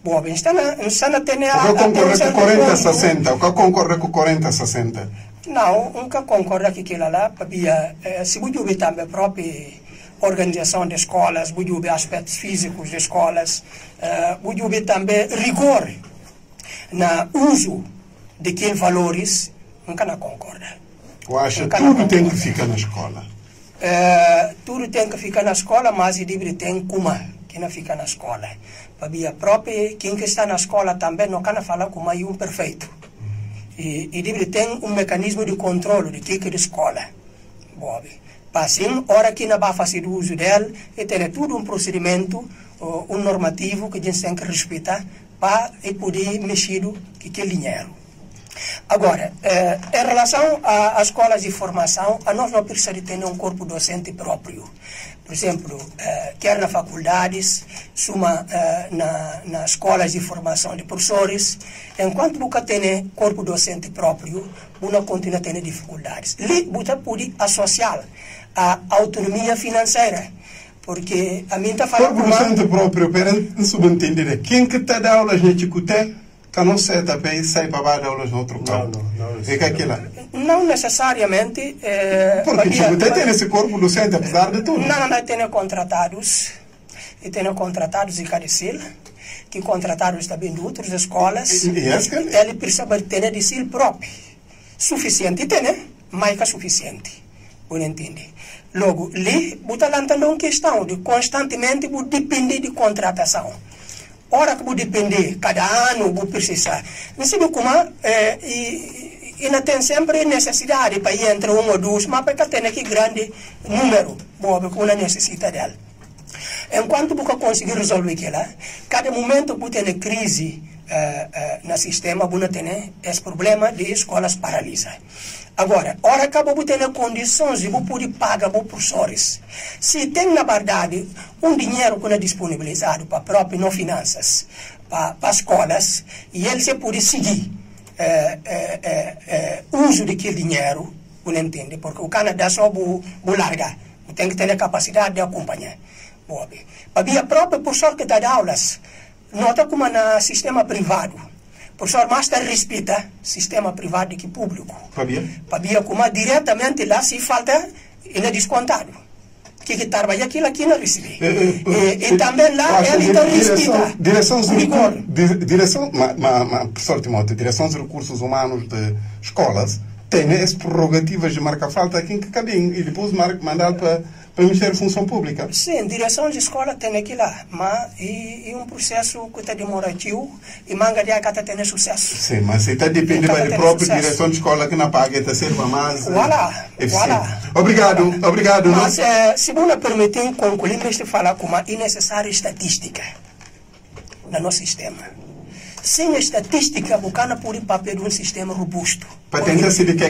Bom, está na tem a... O que concorre com 40-60? O que concorre com 40-60? Não, nunca concorre com aquilo lá, havia se você ver também a própria organização de escolas, você ver aspectos físicos de escolas, você ver também rigor no uso daqueles valores, nunca não concorda. Eu acho que tudo tem que ficar na escola. Tudo tem que ficar na escola, mas o livro tem como que não fica na escola. Para a própria, quem que está na escola também não quer falar como um perfeito. E o livro tem um mecanismo de controle de que é de escola. Para assim, hora que não vai fazer uso dela, e tem todo um procedimento, um normativo que a gente tem que respeitar para poder mexer com aquele dinheiro. Agora, em relação às escolas de formação, a nós não precisamos ter um corpo docente próprio. Por exemplo, quer nas faculdades, nas escolas de formação de professores, enquanto nunca tem corpo docente próprio, não continua tendo dificuldades. Ali, você pode associar a autonomia financeira. Porque a mim está falando... Corpo docente próprio, para não subentender, quem que está dando aulas de Chicoté? Que não sei também sai para dar aulas no outro campo. Não necessariamente. Porque você tem esse corpo docente, apesar de tudo. Não, tem contratados. E tem contratados em Cadicil, que contratados também de outras escolas. Ele precisa ter de si próprio. Suficiente, tem, mais que suficiente. Você entende? Logo, ali, você está lançando uma questão de constantemente depender de contratação. Ora que vou depender, cada ano vou precisar. Não sei como, e não tem sempre necessidade para ir entre um ou dois, mas para ter aqui grande número, porque uma necessita dela. Enquanto você conseguir resolver aquilo, cada momento você tem crise no sistema, você tem esse problema de escolas paralisas. Agora, ora que você tem condições de você poder pagar os professores. Se tem, na verdade, um dinheiro que é disponibilizado para próprias não finanças, para as escolas, e ele se pode seguir uso daquele dinheiro, você entende? Porque o Canadá só vai largar, tem que ter a capacidade de acompanhar. Para a própria professor que dá aulas, nota como no sistema privado. O professor Master respeita sistema privado que público. Para como diretamente lá se falta, ele é descontado. que trabalha aquilo aqui não recebe. E também lá ele está respeita. Professor Timóteo, direção dos recursos humanos de escolas tem as prerrogativas de marcar falta aqui em que cabem e depois mandar para o Ministério da Função Pública. Sim, direção de escola tem aqui lá, mas é um processo que está demorativo e manga de acá está tendo sucesso. Sim, mas se está dependendo da própria direção de escola que não paga, está sendo mais voilà. Obrigado. Mas se você permitir concluir, este falar como é necessária estatística no nosso sistema. Sem estatística, o cara pode papel de um sistema robusto. Para tentar saber o que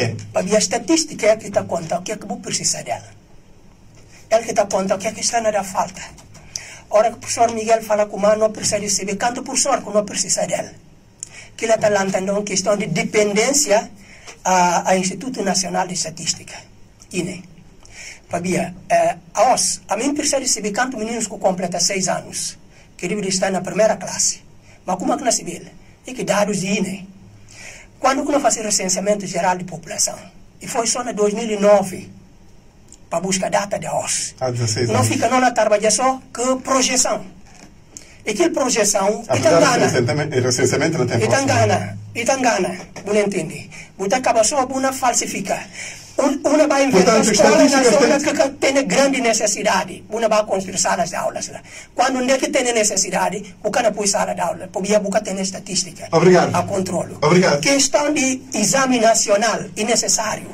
é. Para a estatística é que está conta o que é que vou precisar dela. Ele que está conta o que é que está na falta. Ora que o professor Miguel fala como não precisa de saber quanto professor que não precisa dela. Que ele está lançando uma questão de dependência ao Instituto Nacional de Estatística. INE. Fabia, a mim precisa de saber quantos meninos que completam 6 anos, que devem estar na primeira classe. Mas como é que nós sabemos? É que dados de INE. Quando nós fazemos recenseamento geral de população, e foi só em 2009, para buscar data de OS. Não fica não na trabalhar só que projeção. E que projeção, recenseamento não tem Itangana, não entende. Você acaba só a falsificar. Uma vai inventar escola na zona que tem grande necessidade. Uma vai construir salas de aulas lá. Quando não é que tem necessidade, o cara põe sala de aula. Porque você tem estatística. Obrigado. A controle. Obrigado. Questão de exame nacional, necessário.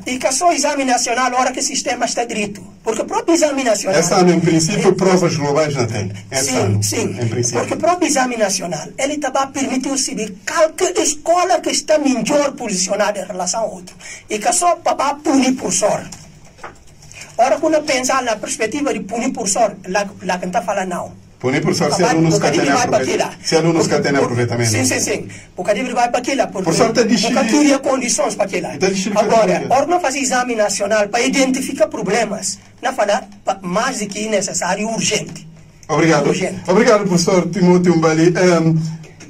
E que só exame nacional, a hora que o sistema está grito. Porque o próprio exame nacional... Esse ano, em princípio, provas globais não tem. Sim. Porque o próprio exame nacional, ele também permitiu saber qualquer escola que está melhor posicionada em relação a outra. E que só para punir por sorte. Ora, quando pensar na perspectiva de punir por sorte, lá que está falando não. Punir por sorte, se alunos que têm aproveitamento. Sim. Porque ele vai para aquilo. Por sorte, porque cria condições para aquilo. Agora, não fazer exame nacional para identificar problemas. Não falar mais do que necessário e urgente. Obrigado, professor Timóteo Mbali.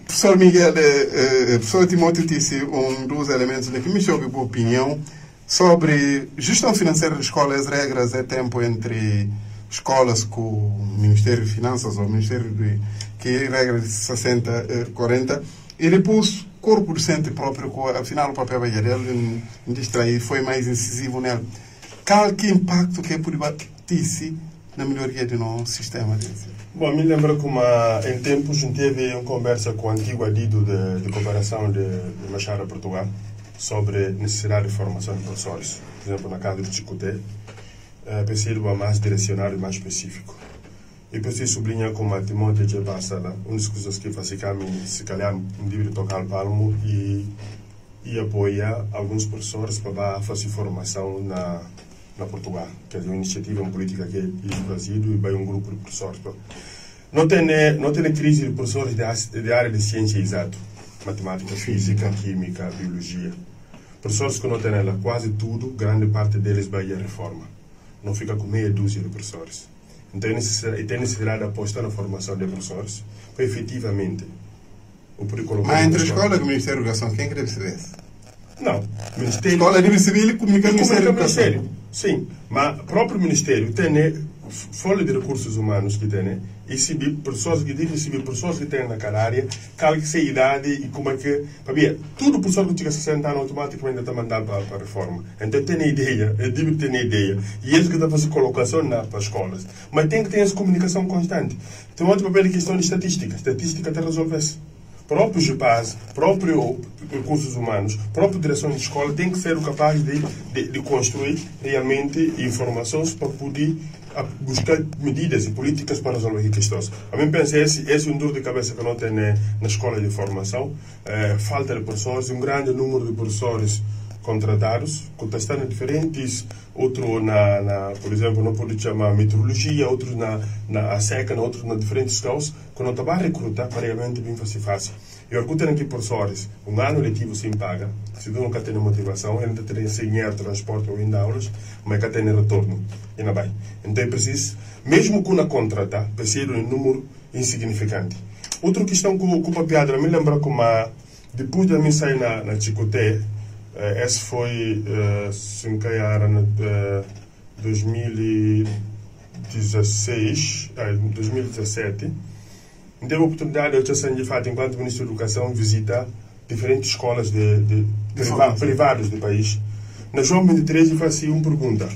Professor Miguel, professor Timóteo disse dos elementos que me chama a opinião sobre gestão financeira de escolas, as regras, tempo entre escolas com o Ministério de Finanças ou o Ministério que é regra de 60-40 e depois corpo docente próprio, que afinal o papel dele em distrair foi mais incisivo nele. Qual que impacto que pode ter na melhoria do nosso sistema? Bom, me lembro como em tempos a gente teve uma conversa com o antigo adido de cooperação de Embaixada Portugal sobre a necessidade de formação de professores. Por exemplo, na casa de Chicoté, preciso mais direcionado e mais específico. E preciso sublinhar como a Timóteo já passa lá, uma das coisas que faz se calhar um livro tocar o palmo e apoiar alguns professores para fazer formação na Portugal, que é uma iniciativa, uma política que é do Brasil e vai um grupo de professores. Não tem crise de professores de área de ciência exata, matemática, física, química, biologia. Professores que não têm ela quase tudo, grande parte deles vai à reforma. Não fica com meia dúzia de professores. Então, tem necessidade de apostar na formação de professores para efetivamente o currículo. Mas entre a escola e o Ministério da Educação, quem que deve ser esse? Não. Ministério. Escola deve ser ele e comunica o Ministério da Educação. Sim, mas o próprio Ministério tem folha de recursos humanos que tem e se pessoas que devem receber pessoas que têm naquela área, qual que é a idade e como é que... Para tudo pessoa que tinha 60 anos automaticamente está mandado para a reforma. Então tem ideia, deve ter ideia. E eles que estão fazendo colocação para as escolas. Mas tem que ter essa comunicação constante. Tem outro papel de questão de estatística. Estatística até resolver isso. Próprio GEPAS, próprio recursos humanos, própria direção de escola tem que ser capaz de construir realmente informações para poder buscar medidas e políticas para resolver questões. A mim penso esse é um dor de cabeça que não tem na escola de formação. Falta de professores, um grande número de professores contratados, que estão em diferentes, outro por exemplo, não pode chamar meteorologia, outros na seca, outros na diferentes causas, que não está a recrutar para realmente bem fácil. E eu tenho aqui professores, um ano letivo sem paga, se tu nunca tem motivação, ele não tem ensinar transporte ou ainda aulas, mas que tem retorno, e não vai. Então é preciso, mesmo que não contratar, precisa de um número insignificante. Outra questão que o papiadra me lembra como depois de mim sair na Chicoté, Esse foi, se me calhar, em 2017. Tive a oportunidade de eu fato, enquanto Ministro da Educação, visitar diferentes escolas privadas do país. Na João 23, eu fazia uma pergunta.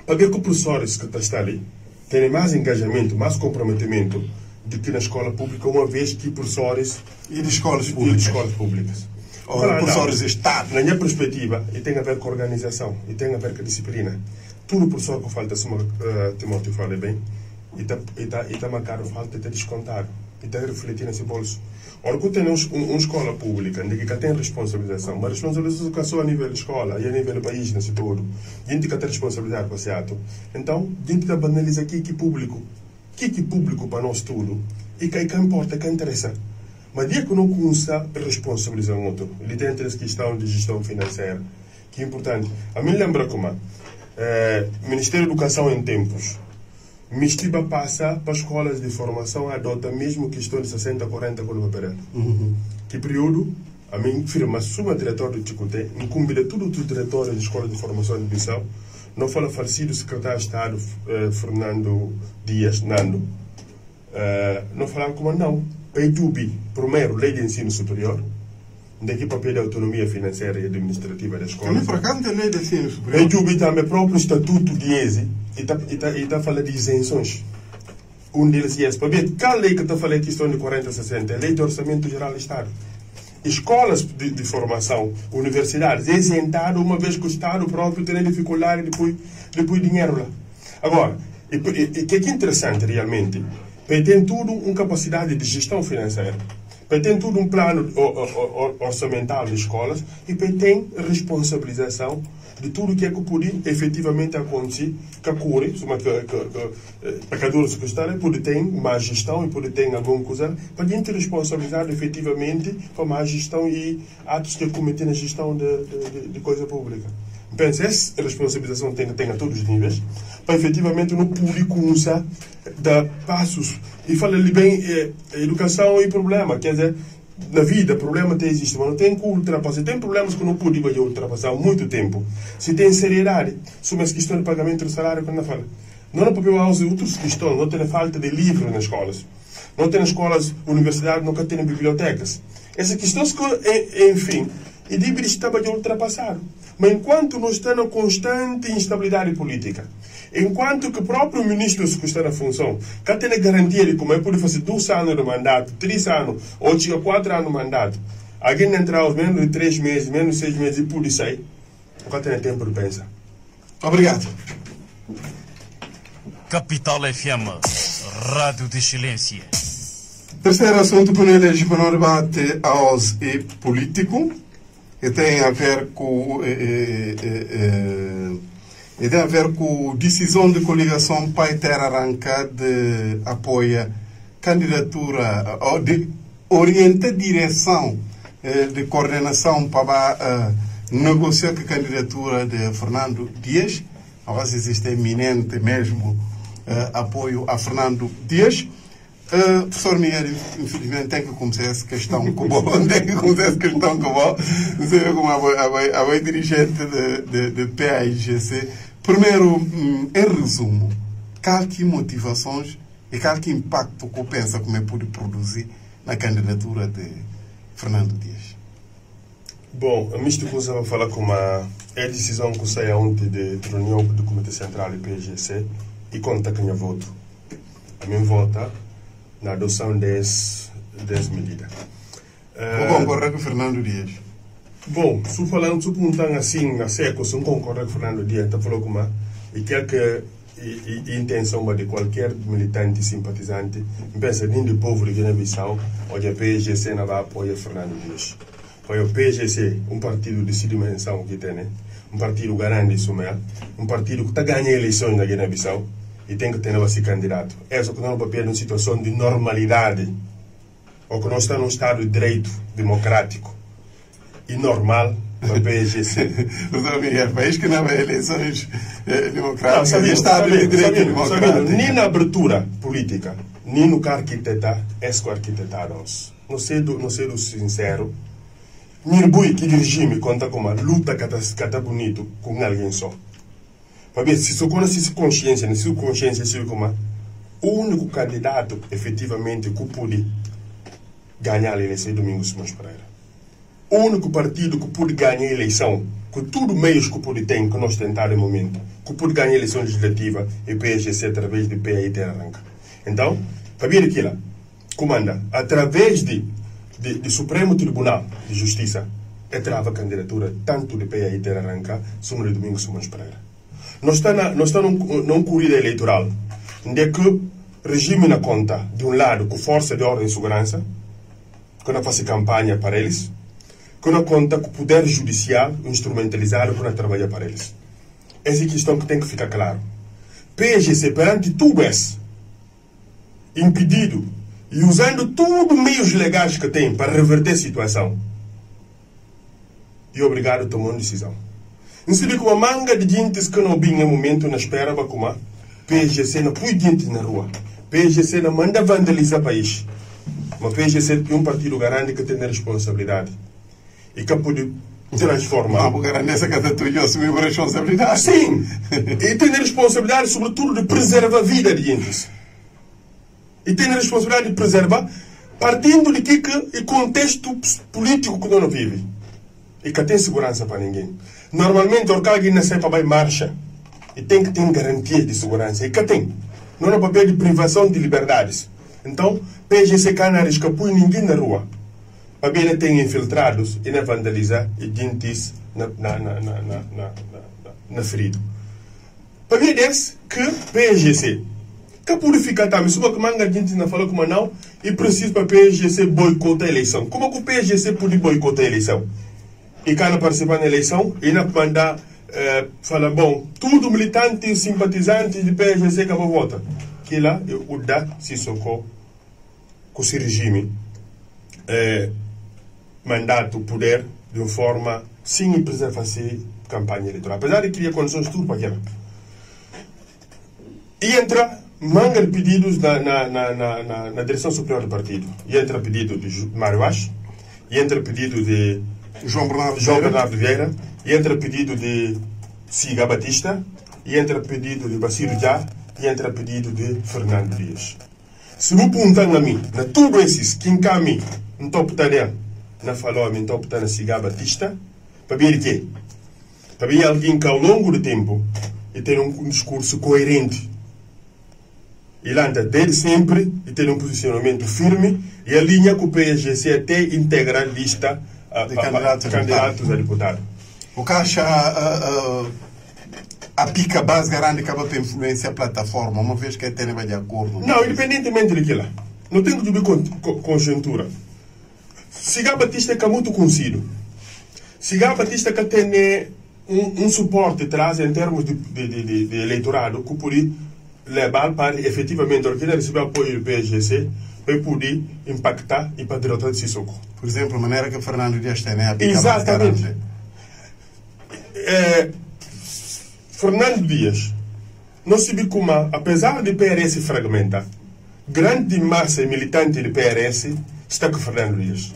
Para que os professores que estão ali têm mais engajamento, mais comprometimento do que na escola pública, uma vez que professores e de escolas públicas. Ou professores de Estado. Na minha perspectiva, e tem a ver com a organização, e tem a ver com a disciplina. Tudo professor que falta, se Timóteo fala bem, e está marcado falta de descontar, e está refletir nesse bolso. Ora, quando tem uma escola pública, que tem responsabilização, mas a responsabilização só a nível de escola e a nível do país, nesse todo, a gente tem responsabilidade com esse ato. Então, a gente está banalizando aqui que público. Que público para nós tudo, e que importa, que interessa. Mas dia que não começa a responsabilizar o outro, ele tem essa questão de gestão financeira, que é importante. A mim lembra como o Ministério da Educação em tempos, Mistiba passa para escolas de formação, adota mesmo questão de 60, 40 com o papel. Que período, a mim firma, suma diretor do Chicote, incumbida todos os diretores de escolas de formação de Bissau, não fala falecido secretário de Estado Fernando Dias, Nando, não fala como não. PETUB, primeiro, Lei de Ensino Superior, daqui papel de autonomia financeira e administrativa da escola. Também por cá não tem Lei de Ensino Superior. PETUB também próprio estatuto de ESE, e está falando de isenções. Um deles é esse. Para ver, qual lei que está falando questão de 40, 60? É a Lei de Orçamento Geral do Estado. Escolas de formação, universidades, é isentado uma vez que o Estado próprio tem dificuldade depois dinheiro lá. Agora, o que é interessante realmente, tem tudo uma capacidade de gestão financeira, tem tudo um plano orçamental de escolas e tem responsabilização de tudo que pode efetivamente acontecer, que ocorre, pecadores que estão, pode ter má gestão e pode ter alguma coisa, para gente responsabilizar efetivamente para má gestão e atos que cometem na gestão de coisa pública. Pensa, essa responsabilização tem a todos os níveis, para efetivamente no público usar dar passos. E fala-lhe bem, educação e problema, quer dizer, na vida, problema existe, mas não tem que ultrapassar. Tem problemas que não pode ultrapassar há muito tempo. Se tem seriedade, sobre essa questão de pagamento do salário, quando fala. Não é papel aos outros questões, não tem falta de livros nas escolas. Não tem escolas, universidades, nunca tem bibliotecas. Essas questões que, enfim, e deve estar ultrapassado. Mas enquanto nós estamos em constante instabilidade política, enquanto que o próprio ministro que está na função, que tem a garantia de como é pode fazer 2 anos de mandato, 3 anos, ou 4 anos de mandato, alguém entrar aos menos de 3 meses, menos de 6 meses e pode sair, nunca tem tempo de pensar. Obrigado. Capital FM, Rádio de Excelência. Terceiro assunto que nos elege para o debate aos político, que tem a ver com a decisão de coligação Pai Terra Arranca de apoia candidatura ou de orienta direção de coordenação para negociar com a candidatura de Fernando Dias. Agora existe iminente mesmo apoio a Fernando Dias. Professor Miguel, infelizmente, tem que começar essa questão com o não sei como a dirigente de PAIGC. Primeiro, em resumo, quais motivações e qual impacto que pensa como é pode produzir na candidatura de Fernando Dias? Bom, a minha coisa vai falar como a decisão que saiu ontem de reunião do Comitê Central do PAIGC e conta quem eu voto. A minha vota na adoção dessas medidas. Vou concordar com Fernando Dias. Bom, se falando, se perguntando assim, a seco, se não concordar com Fernando Dias, está falando como e quer que a intenção de qualquer militante e simpatizante, pensa nem do povo de Guiné-Bissau, onde a PAIGC não vai apoiar Fernando Dias. Porque o PAIGC, um partido de dimensão que tem, um partido grande isso mesmo, um partido que está ganhando eleições na Guiné-Bissau, e tem que ter esse candidato. É só que não papel numa situação de normalidade, ou que nós estamos num Estado de direito democrático e normal para o PAIGC. O país que não há eleições democráticas, Estado de direito democrático. Nem na abertura política, nem no que arquitetar, é que arquitetaram. Não sei do sincero, Nirbui que regime conta como a luta que está bonito com alguém só. Para ver se se consciência, se consciência se como o único candidato efetivamente que pode ganhar a eleição Domingos Simões Pereira. O único partido que pode ganhar a eleição, com tudo meios que pode ter, que nós tentar no momento, que pode ganhar a eleição legislativa e PSGC através de PAI Terra Arranca. Então, para ver aquilo, comanda, através de Supremo Tribunal de Justiça, trava a candidatura tanto de PAI Terra Arranca como de Domingos Simões Pereira. Nós estamos numa corrida eleitoral, onde que regime na conta, de um lado, com força de ordem e segurança, que não faz campanha para eles, que não conta com o poder judicial instrumentalizado para trabalhar para eles. Essa é a questão que tem que ficar claro. PSGC, perante tudo isso, impedido e usando todos os meios legais que tem para reverter a situação, e obrigado a tomar uma decisão. Não se vê com uma manga de gente que não vinha no momento na espera para como PSGC não põe gente na rua. PSGC não manda vandalizar o país. Mas PSGC é um partido grande que tem responsabilidade. E que pode transformar. Não, grande essa candidatura eu assumi uma responsabilidade. Sim! E tem responsabilidade, sobretudo, de preservar a vida de gente. E tem a responsabilidade de preservar, partindo de que o contexto político que nós vivemos. E que tem segurança para ninguém. Normalmente, o alguém nasce para ir marcha. E tem que ter garantia de segurança. E que tem. Não é papel de privação de liberdades. Então, PSGC não escapou ninguém na rua. Para ele tem infiltrados e não vandalizar e gente na ferida. Para ver que PSGC que purificar também. Se uma manga gente não falou como não e precisa para PSGC boicotar a eleição. Como que o PSGC pode boicotar a eleição? E quando participar da eleição, e não mandar falar, bom, tudo militante e simpatizante de PSGC que vou votar. Que lá, o dá se socorre com esse regime mandato, poder, de uma forma sem preservar-se campanha eleitoral. Apesar de criar condições tudo para aquilo. E entra manga de pedidos na direção superior do partido. E entra pedido de Mário Ash, e entra pedido de João Bernardo Vieira, e entra pedido de Siga Batista, e entra pedido de Baciro Já, e entra pedido de Fernando Dias. Se não apontam a mim, na tudo esses, quem cá a mim, não estou apontando, não falou a mim, estou apontando a Siga Batista, para ver o quê? Para ver alguém que ao longo do tempo e tem um discurso coerente. Ele anda desde sempre e tem um posicionamento firme e a linha com o PSGC até integrar a lista de candidatos a deputado. O que acha a pica base grande acaba por influenciar a plataforma, uma vez que a TN vai de acordo? Não, independentemente daquilo. Não tem que subir conjuntura. Siga Batista que é muito conhecido. Siga Batista que tem um suporte traz em termos de eleitorado que pode levar para efetivamente o que receber apoio do PSGC para poder impactar e para derrotar de Sissoko. Por exemplo, a maneira que Fernando Dias tem a pica exatamente. Base Fernando Dias não se vê como, apesar de PRS fragmentar, grande massa militante de PRS está com Fernando Dias.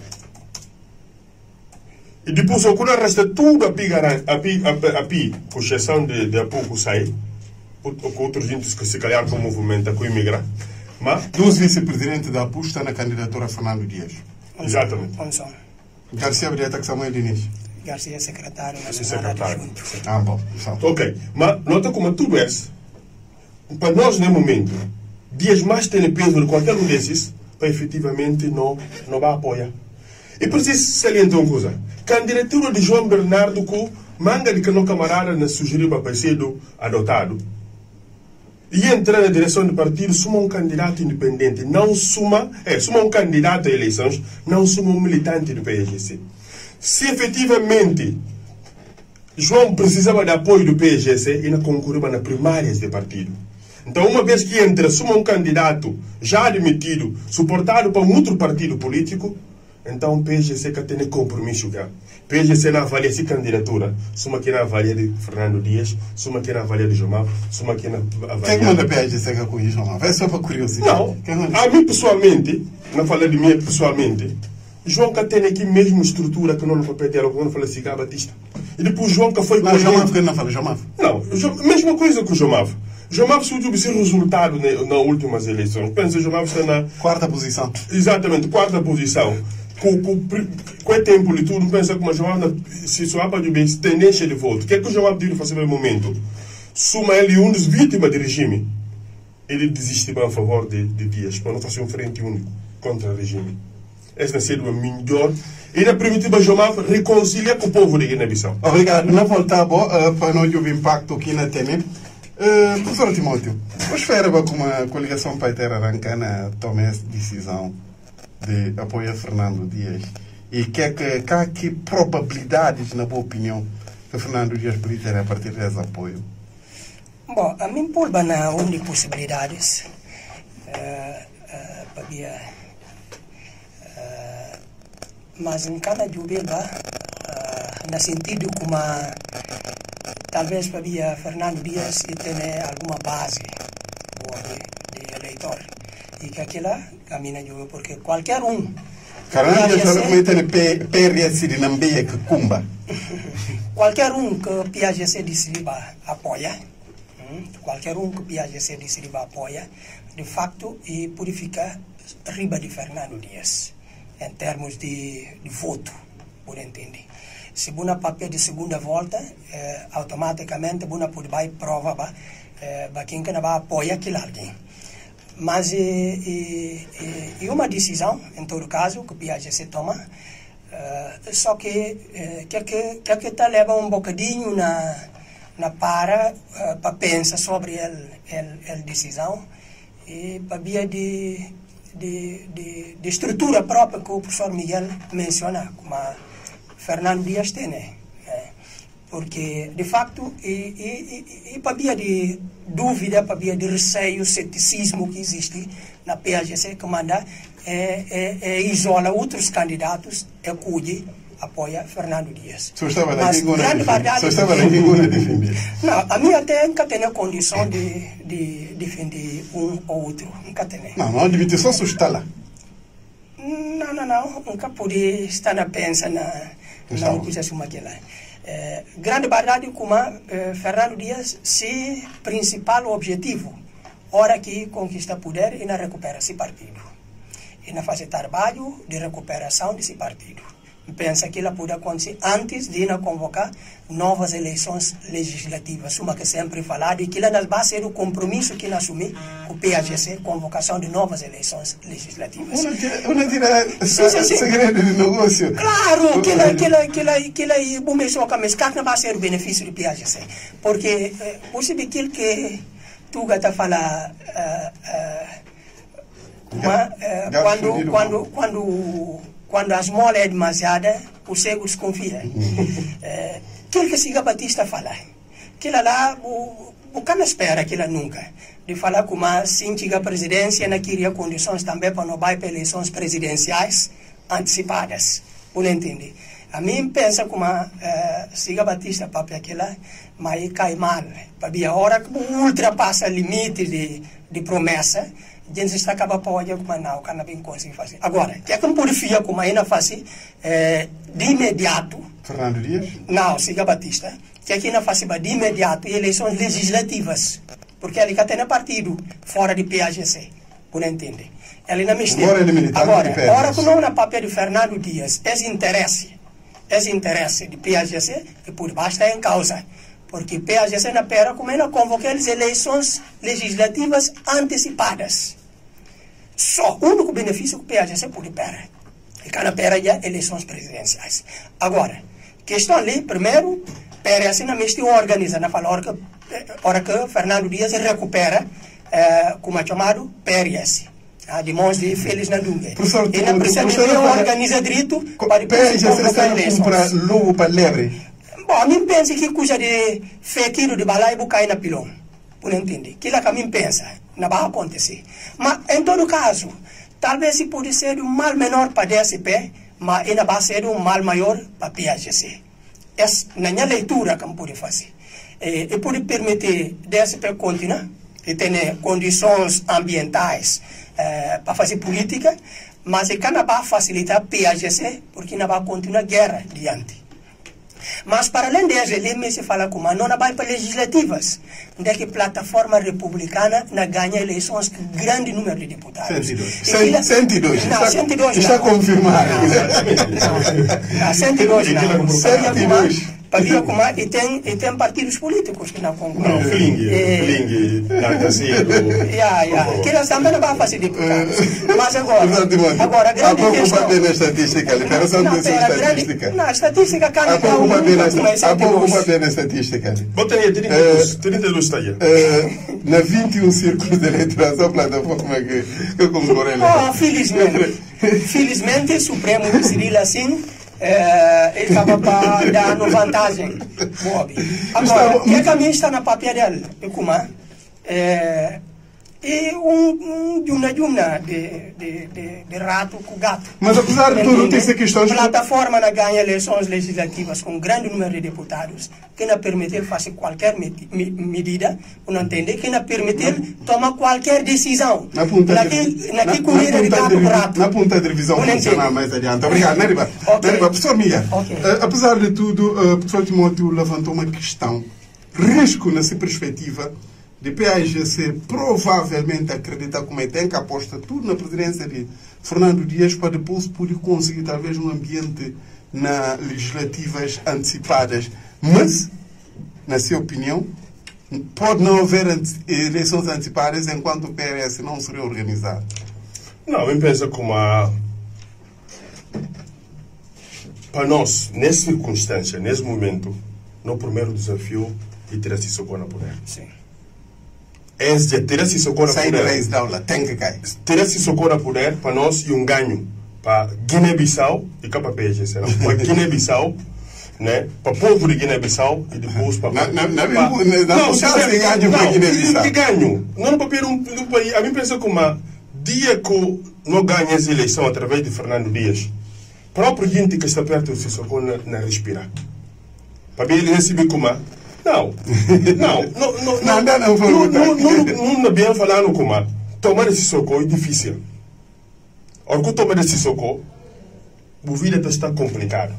E depois, quando resta tudo a pi, com exceção de apoio que sai, com outros gente que se calhar com o movimento, com o imigrar. Mas, dos vice-presidentes da APU está na candidatura Fernando Dias. Exatamente. Garcia Brieta, que Samuel Diniz. Garcia é secretário nacional adjunto. Ah, bom. Ok. Mas, nota como tudo isso, para nós, no momento, Dias mais tem peso de qualquer um desses, para efetivamente não vai apoiar. E preciso salientar uma coisa. Candidatura de João Bernardo com manga de que não camarada nos sugeriu para ser adotado. E entrar na direção do partido, suma um candidato independente, não suma um candidato a eleições, não suma um militante do PSGC. Se efetivamente João precisava de apoio do PSGC, ele concorreu nas primárias do partido. Então, uma vez que entra, suma um candidato já admitido, suportado por um outro partido político, então o PSGC que tem compromisso já. PSGC não avalia essa candidatura. Suma que não avalia de Fernando Dias, suma que não avalia de João, suma que não avalia... Quem manda PSGC com isso, João? É só para curiosidade. Não, a mim pessoalmente, não falei de mim pessoalmente, João que tem aqui mesmo estrutura que não no papel dela, quando fala assim, Batista. E depois João que foi... Não, João que não fala, João. Não, mesma coisa que o João Mavo. João Mavo surgiu esse resultado nas últimas eleições. Pensa, João Mavo está na... Quarta posição. Exatamente, quarta posição. Com o tempo e tudo, pensa que o João Mavo, se só para bem tendência de voto. O que é que o João Mavo deve fazer no momento? Suma ele um dos vítimas do regime. Ele desiste a favor de Dias, para não fazer um frente único contra o regime. Esse vai ser o melhor. E na primitiva Jomaf reconcilia com o povo de Guiné-Bissau. Obrigado. Não voltar para não ter o impacto aqui na TN. Professor Timóteo, você espera que uma coligação paiteira arrancana tome essa decisão de apoiar Fernando Dias? E que probabilidades, na boa opinião, que Fernando Dias poderia ter a partir desse apoio? Bom, a mim pulba na única possibilidades mas em cada dúvida no sentido como talvez para Fernando Dias tenha alguma base boa de eleitor e que aquilo caminha de porque qualquer Fernando Dias também tem PRS de Nambeia que cumba qualquer que o PAGC decidir apoia qualquer que o PAGC decidir apoia de facto e purifica riba de Fernando Dias em termos de voto, por entender. Se você papel de segunda volta, automaticamente você pode vai prova para quem que vai apoiar aquele alguém. Mas é uma decisão, em todo caso, que o PAGC toma, só que está leva um bocadinho na para pensar sobre a decisão e para via de estrutura própria que o professor Miguel menciona, como a Fernando Dias tem, porque de facto e para via de dúvida, para via de receio, ceticismo que existe na PAGC que manda isola outros candidatos e cuide apoia Fernando Dias. Só estava aqui com defender. Não, a minha até nunca tem a condição de defender um ou outro. Nunca tem. Não admite só está lá. Não. Nunca pude estar na pensa na coisa assim aquela. Grande verdade como Fernando Dias, se principal objetivo, hora que conquista poder e na recupera esse partido. E na fazer trabalho de recuperação desse partido. Pensa que ela pode acontecer antes de convocar novas eleições legislativas. Uma que sempre falado e que ela vai ser o compromisso que ela assumiu com o PAGC, convocação de novas eleições legislativas. Não tira segredo de negócio. Claro, que ela começou a caminhar, não vai ser o benefício do PAGC. Porque você vê que tu está falando quando a esmola é demasiada, o cego desconfia. Aquilo que Siga Batista fala, aquilo lá, o cara espera aquilo nunca. De falar como se a presidência não queria condições também para não ir para eleições presidenciais antecipadas. Não entende? A mim pensa como Siga Batista para aquilo, mas cai mal. Para a hora que ultrapassa limite de promessa, a gente está acabando para olhar como não, o cara não consegue fazer. Agora, o que é que purifica como ainda faz de imediato? Fernando Dias? Não, Siga Batista. Que aqui ainda faz de imediato eleições legislativas. Porque ele tem partido fora de PAGC. Por entender. Ele não me agora, hora que não na papel de Fernando Dias, esse interesse de PAGC, que por baixo está em causa. Porque PAGC na pera como ainda convoca as eleições legislativas antecipadas. Só o único benefício que o PAGC pode pera. E cada pera já eleições presidenciais. Agora, questão ali, primeiro, PRS na mesma organiza, na fala hora que Fernando Dias recupera, como é chamado, PRS. De mãos de Félix Nadungue. E não precisa de organiza direito para depois convocar eleições. Para lobo para lebre. Bom, a mim pensa que coisa de fequiro de balai e bucai na pilão. Por entender? Aquilo que a mim pensa, não vai acontecer. Mas, em todo caso, talvez pode ser um mal menor para a DSP, mas ainda vai ser um mal maior para a PAGC. Essa, na minha leitura, que eu pode fazer. E pode permitir a DSP continuar e ter condições ambientais para fazer política, mas é que não vai facilitar a PAGC, porque não vai continuar a guerra diante. Mas para além disso, ele se fala como não vai para legislativas, onde é que a plataforma republicana não ganha eleições com grande número de deputados. 102. Não, 102 está confirmado. Não, 102 não. 102. Para como e tem partidos políticos que não concordam. Não, Fling, Dantacedo. Que eles também não vão fazer deputados. Mas agora, a grande questão... Há pouco na estatística, a liberação da estatística. Não, a estatística cai há pouco na estatística. Bota aí, 32 está aí. Na 21 círculos de eleitoração, a plataforma que concorre. Felizmente, o Supremo decidiu assim, ele estava para dar uma vantagem. Agora, o que caminho está na papel dele? E uma de rato com gato. Mas apesar de tudo, tem questões... A plataforma não ganha eleições legislativas com um grande número de deputados, que não permitir fazer qualquer medida, não entender, que não permitir tomar qualquer decisão. Na corrida de gato com rato. Na ponta de revisão funcionar mais adiante. Obrigado, Nariba. Professor Mia, apesar de tudo, o professor Timóteo levantou uma questão. Risco nessa perspectiva de PAGC provavelmente acreditar como tem que aposta tudo na presidência de Fernando Dias para depois poder conseguir talvez um ambiente na legislativas antecipadas. Mas, na sua opinião, pode não haver eleições antecipadas enquanto o PRS não se reorganizar? Não, eu penso como para nós, nessa circunstância, nesse momento, no primeiro desafio é ter a Sissoko no poder. Sim. Ter a Sissoko no poder. Tem que cair. Ter a Sissoko no poder, para nós, é um ganho para Guiné-Bissau e para PAGC. Para Guiné-Bissau, né? Para o povo de Guiné-Bissau e depois para... Que ganho. Não para um país... A mim pensa como dia que não ganha essa eleição através de Fernando Dias, próprio gente que está perto do Sissoko não respira. Para ele receber como... Não bem falando como tomar esse socorro é difícil. Porque tomar esse socorro, a vida está complicada.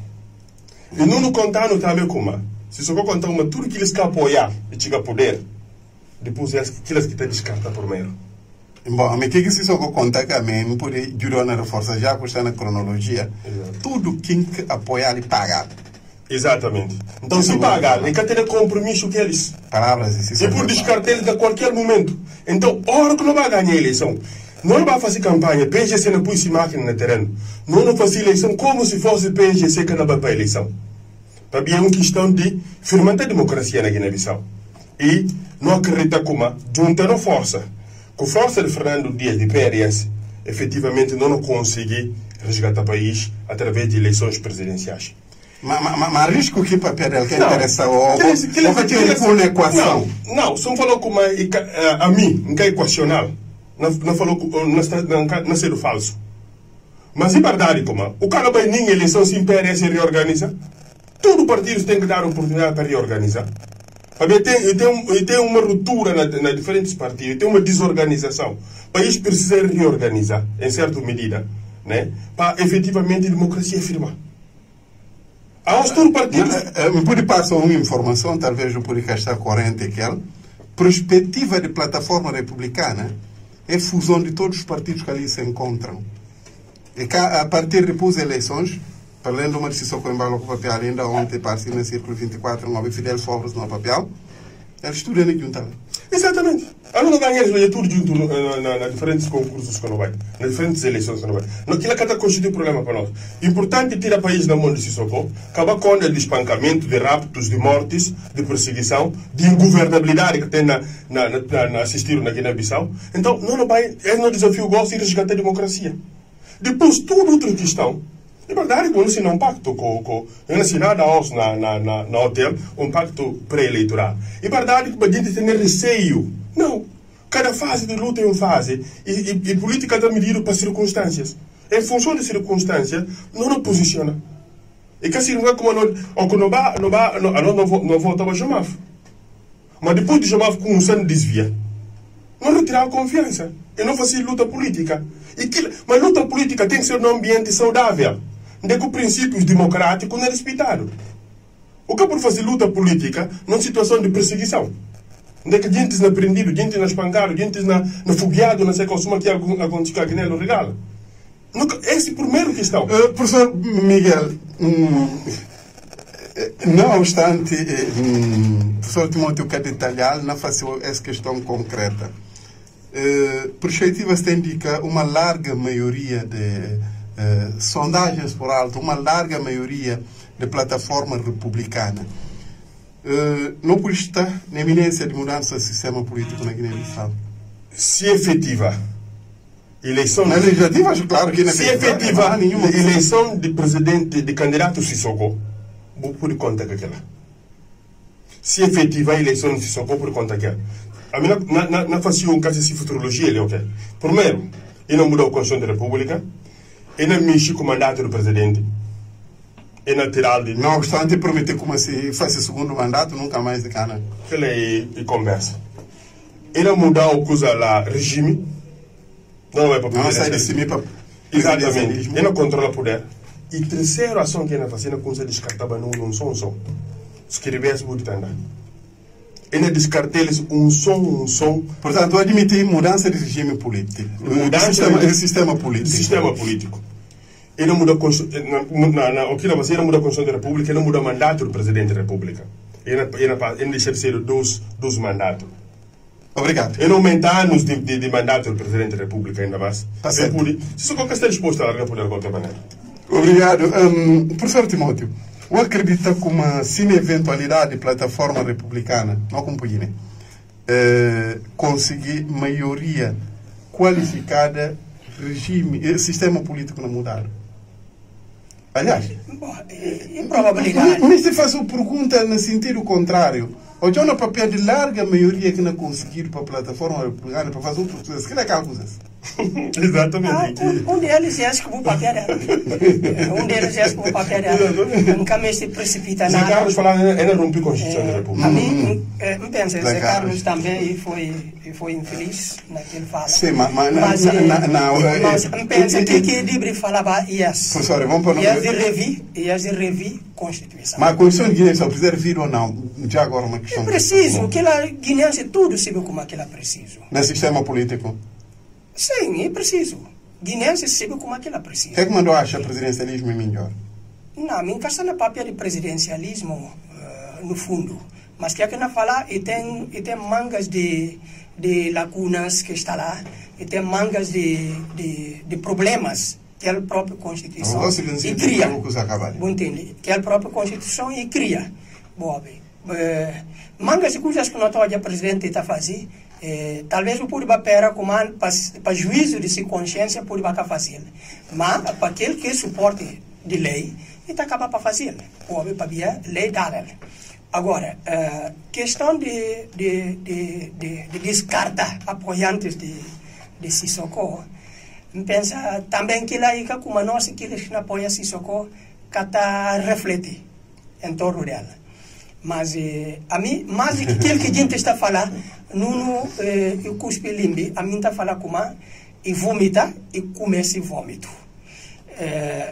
E não contando também como se socorro contar uma tudo que eles querem apoiar e chegar a poder, depois eles que estão descartados primeiro. Bom, mas que se socorro conta que a mim por ajudar na reforça já que está na cronologia, tudo quem apoiar e pagar. Exatamente. Então, se pagar, ele quer ter compromisso com eles. Palavras, e por descartar eles a qualquer momento. Então, hora que não vai ganhar a eleição, não vai fazer campanha, PGC não pôs máquina no terreno. Não faz eleição como se fosse PGC que não vai para a eleição. Para mim é uma questão de firmar a democracia na Guiné-Bissau. E não acredita como, juntando força, com força de Fernando Dias, de PRS, efetivamente não conseguir resgatar o país através de eleições presidenciais. Mas risco que papel que interessa ou que pôr na equação? Não, só falou como a mim, não é equacional. Não falou, não ser falso. Mas é verdade como o cara vai nem eleição sem PRS reorganiza. Todo partido tem que dar oportunidade para reorganizar. Tem uma ruptura nas diferentes partidos, tem uma desorganização. O país precisa reorganizar, em certa medida, né? Para efetivamente a democracia firmar. Me pode passar uma informação, talvez eu possa estar corrente aquela. Perspectiva de plataforma republicana é a fusão de todos os partidos que ali se encontram. E a partir depois das eleições, para além de uma decisão com embalo com o papel, ainda ontem partiu no Círculo 24, um homem Fidel Sobres no papel, eles estudam e juntam. Exatamente. A não ganhar tudo junto nos diferentes concursos que não vai, nas diferentes eleições que não vai. Naquilo que está constituindo problema para nós. Importante tirar o país da mão de Sissoko, acabar com o espancamento, de raptos, de mortes, de perseguição, de ingovernabilidade que tem na assistir na Guiné-Bissau. Então, não vai, é um desafio gosto de resgatar a democracia. Depois, toda outra questão. É verdade que eu assinei um pacto eu assinei na hotel, um pacto pré-eleitoral. É verdade que a gente tem receio. Não. Cada fase de luta é uma fase. E política está medida para circunstâncias. Em função de circunstâncias, não posiciona. E que assim, não é como não voltava a Jomaf. Mas depois de Jomaf, com um sangue desvia. Não retirar a confiança. e não fazia luta política. Mas luta política tem que ser num ambiente saudável, onde os princípios democráticos não é respeitado. O que é por fazer luta política numa situação de perseguição? Onde é que gente não prendido, gente não espancado, gente não fogueado, não sei como que aconteceu aqui no regalo. Essa é a primeira questão. Professor Miguel, não obstante, professor Timóteo quer detalhar, não faz essa questão concreta. Perspectivas indica uma larga maioria de sondagens por alto, uma larga maioria de plataforma republicana. Não por estar na eminência de mudança do sistema político na Guiné-Bissau. Se efetiva eleição... Na legislativa, acho claro que não se efetiva eleição de presidente, de candidato Sissoko, vou por conta daquela. Se efetiva a eleição de Sissoko, por conta daquela. A mim não fazia um caso de futurologia, ele ok. Primeiro, ele não mudou a Constituição da República, ele não mexeu com o mandato do presidente. Não obstante prometer como se faz o segundo mandato, nunca mais de cana. Aquela é conversa. Ele mudou o coisa lá, regime. Não é para poder. Não sai de cima para. Exatamente. Ele não controla o poder. E terceira ação que ele faz, ele não descartava num som. Escrevesse muito também. Ele descartou um som. Portanto, admitir mudança de regime político. Mudança sistema político. Sistema político. Ele não muda a Constituição da República, ele não muda o mandato do Presidente da República. Ele deixa de ser dois mandatos. Obrigado. Ele não aumenta anos de mandato do Presidente da República, ainda mais. Tá certo. Se só qualquer está disposto a largar poder de qualquer maneira. Obrigado. Professor Timóteo, eu acredito que uma sem eventualidade de plataforma republicana, não acompanhe, conseguir maioria qualificada, regime, sistema político não mudar. Aliás, improbabilidade. Mas se faz uma pergunta no sentido contrário. Hoje há um papel de larga maioria que não conseguiram para a plataforma republicana para fazer outras coisas. Que é aquela coisa? Exatamente. Um deles é que o papel dela. Um deles é que o papel dela. Nunca mais se precipita nada. Zé Carlos falava, ele rompeu a Constituição da República. A mim, pensa, Zé Carlos também foi infeliz naquele fala. Sim, mas pensa que Libre falava yes. Professor, vamos para Ias de revi Constituição. Mas a Constituição de Guiné só precisa vir ou não? Já agora uma questão. É preciso, aquela guineense tudo sabe como aquela preciso. No sistema político? Sim, é preciso. Guineense sabe como aquela precisa. O que é que mandou achar presidencialismo melhor? Não, me encaixa na papel de presidencialismo no fundo. Mas que é que não falar, e tem mangas de lacunas que está lá, e tem mangas de problemas que a própria Constituição e cria. Entende? Que a própria Constituição e cria. Boa, mangas de coisas que não estou a presidente está fazendo. Talvez o pode para juízo de sua consciência pode fazer, mas para aquele que suporte de lei ele acaba para fazer, ou para via lei dada. Agora, questão de descartar apoiantes de Sissoko, pensa também que lá como nós que eles não apoiam Sissoko, que está reflete em torno dela. Mas a mim, mais do que aquilo que a gente está falando, eu cuspe limbe, a mim está falando como e vomita e começa e vômito.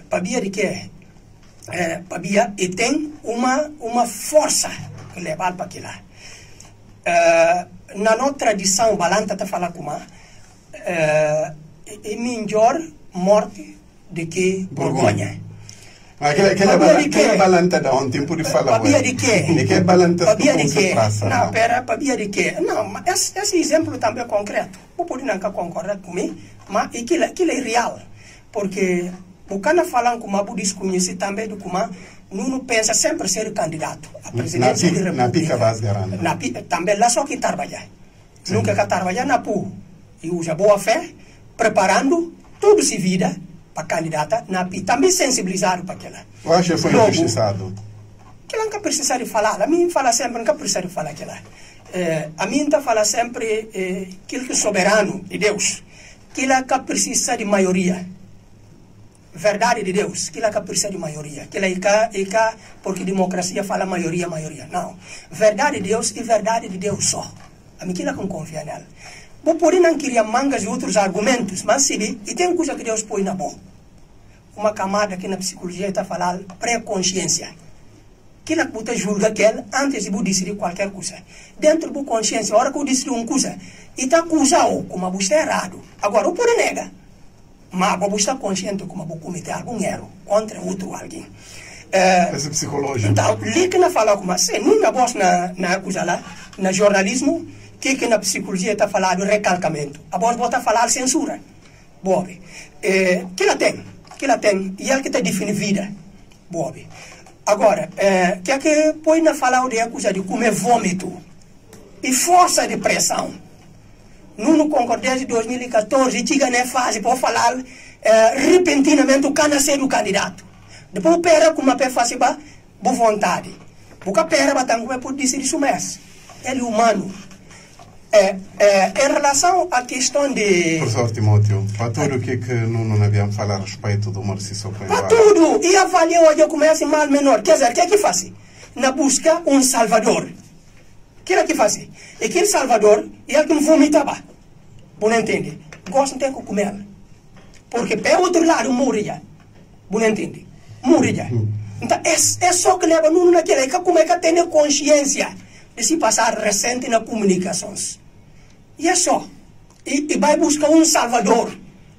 Para via de quê? Para via e tem uma força que leva para aquilo. Na nossa tradição, Balanta está falando como é melhor morte do que vergonha. Aquela balanta da ontem, por falar. Para de quê? Que balanta para de quê? Não, pera, para de quê? Não, mas esse exemplo também é concreto. Eu posso não concordar comigo, mas aquilo é real. Porque o cara falando como eu desconheci também do como não pensa sempre ser candidato a presidência da República. Na pica base garante. Também lá só que trabalhar. Nunca que trabalhar na PU. E usa boa fé, preparando tudo se vida para candidata na PI, também sensibilizado para aquela. Eu acho que foi injustiçado. Que nunca precisa de falar. A mim fala sempre, nunca precisa de falar aquela. A mim está fala sempre aquilo que é soberano de Deus, que ele precisa de maioria. Verdade de Deus, que ele precisa de maioria. Que ele porque democracia fala maioria. Não. Verdade de Deus e verdade de Deus só. A mim que ele não confia nela. Vou poder não queria mangas e outros argumentos, mas se e tem coisa que Deus põe na boa. Uma camada que na psicologia está falando pré-consciência. Que na puta julga que ele antes de decidir qualquer coisa. Dentro da consciência, a hora que eu decidir uma coisa, e está acusado como você é errado. Agora, eu posso negar. Mas você está consciente como você cometer algum erro contra outro alguém. Essa psicológica. Então, li que na fala como assim, nunca gosto na coisa lá, na jornalismo, que na psicologia está falando recalcamento. A voz está falando censura. Bobe. Que ela tem, e ela que está define vida. Bobe. Agora, que é que põe na fala de coisa de comer vômito e força de pressão. No concordância de 2014, tinha na fase para falar repentinamente o cana ser o candidato. Depois pera com uma pé fácil para boa vontade. Porque pera para também por dizer isso mesmo. Ele é humano. Em relação à questão de... Professor Timóteo, para tudo o que não havíamos falado a respeito do Marciso Coimbra? Para tudo! E avaliou hoje como é mal menor. Quer dizer, o que é que faz? Na busca um salvador. O que é que faz? E aquele salvador, ele que não vomitava. Você não entende? Gosta de ter que comer. Porque pelo outro lado, morria. Você não entende? Morria. Então, é só que leva no naquele que como é que tem consciência de se passar recente nas comunicações. E é só. E vai buscar um salvador.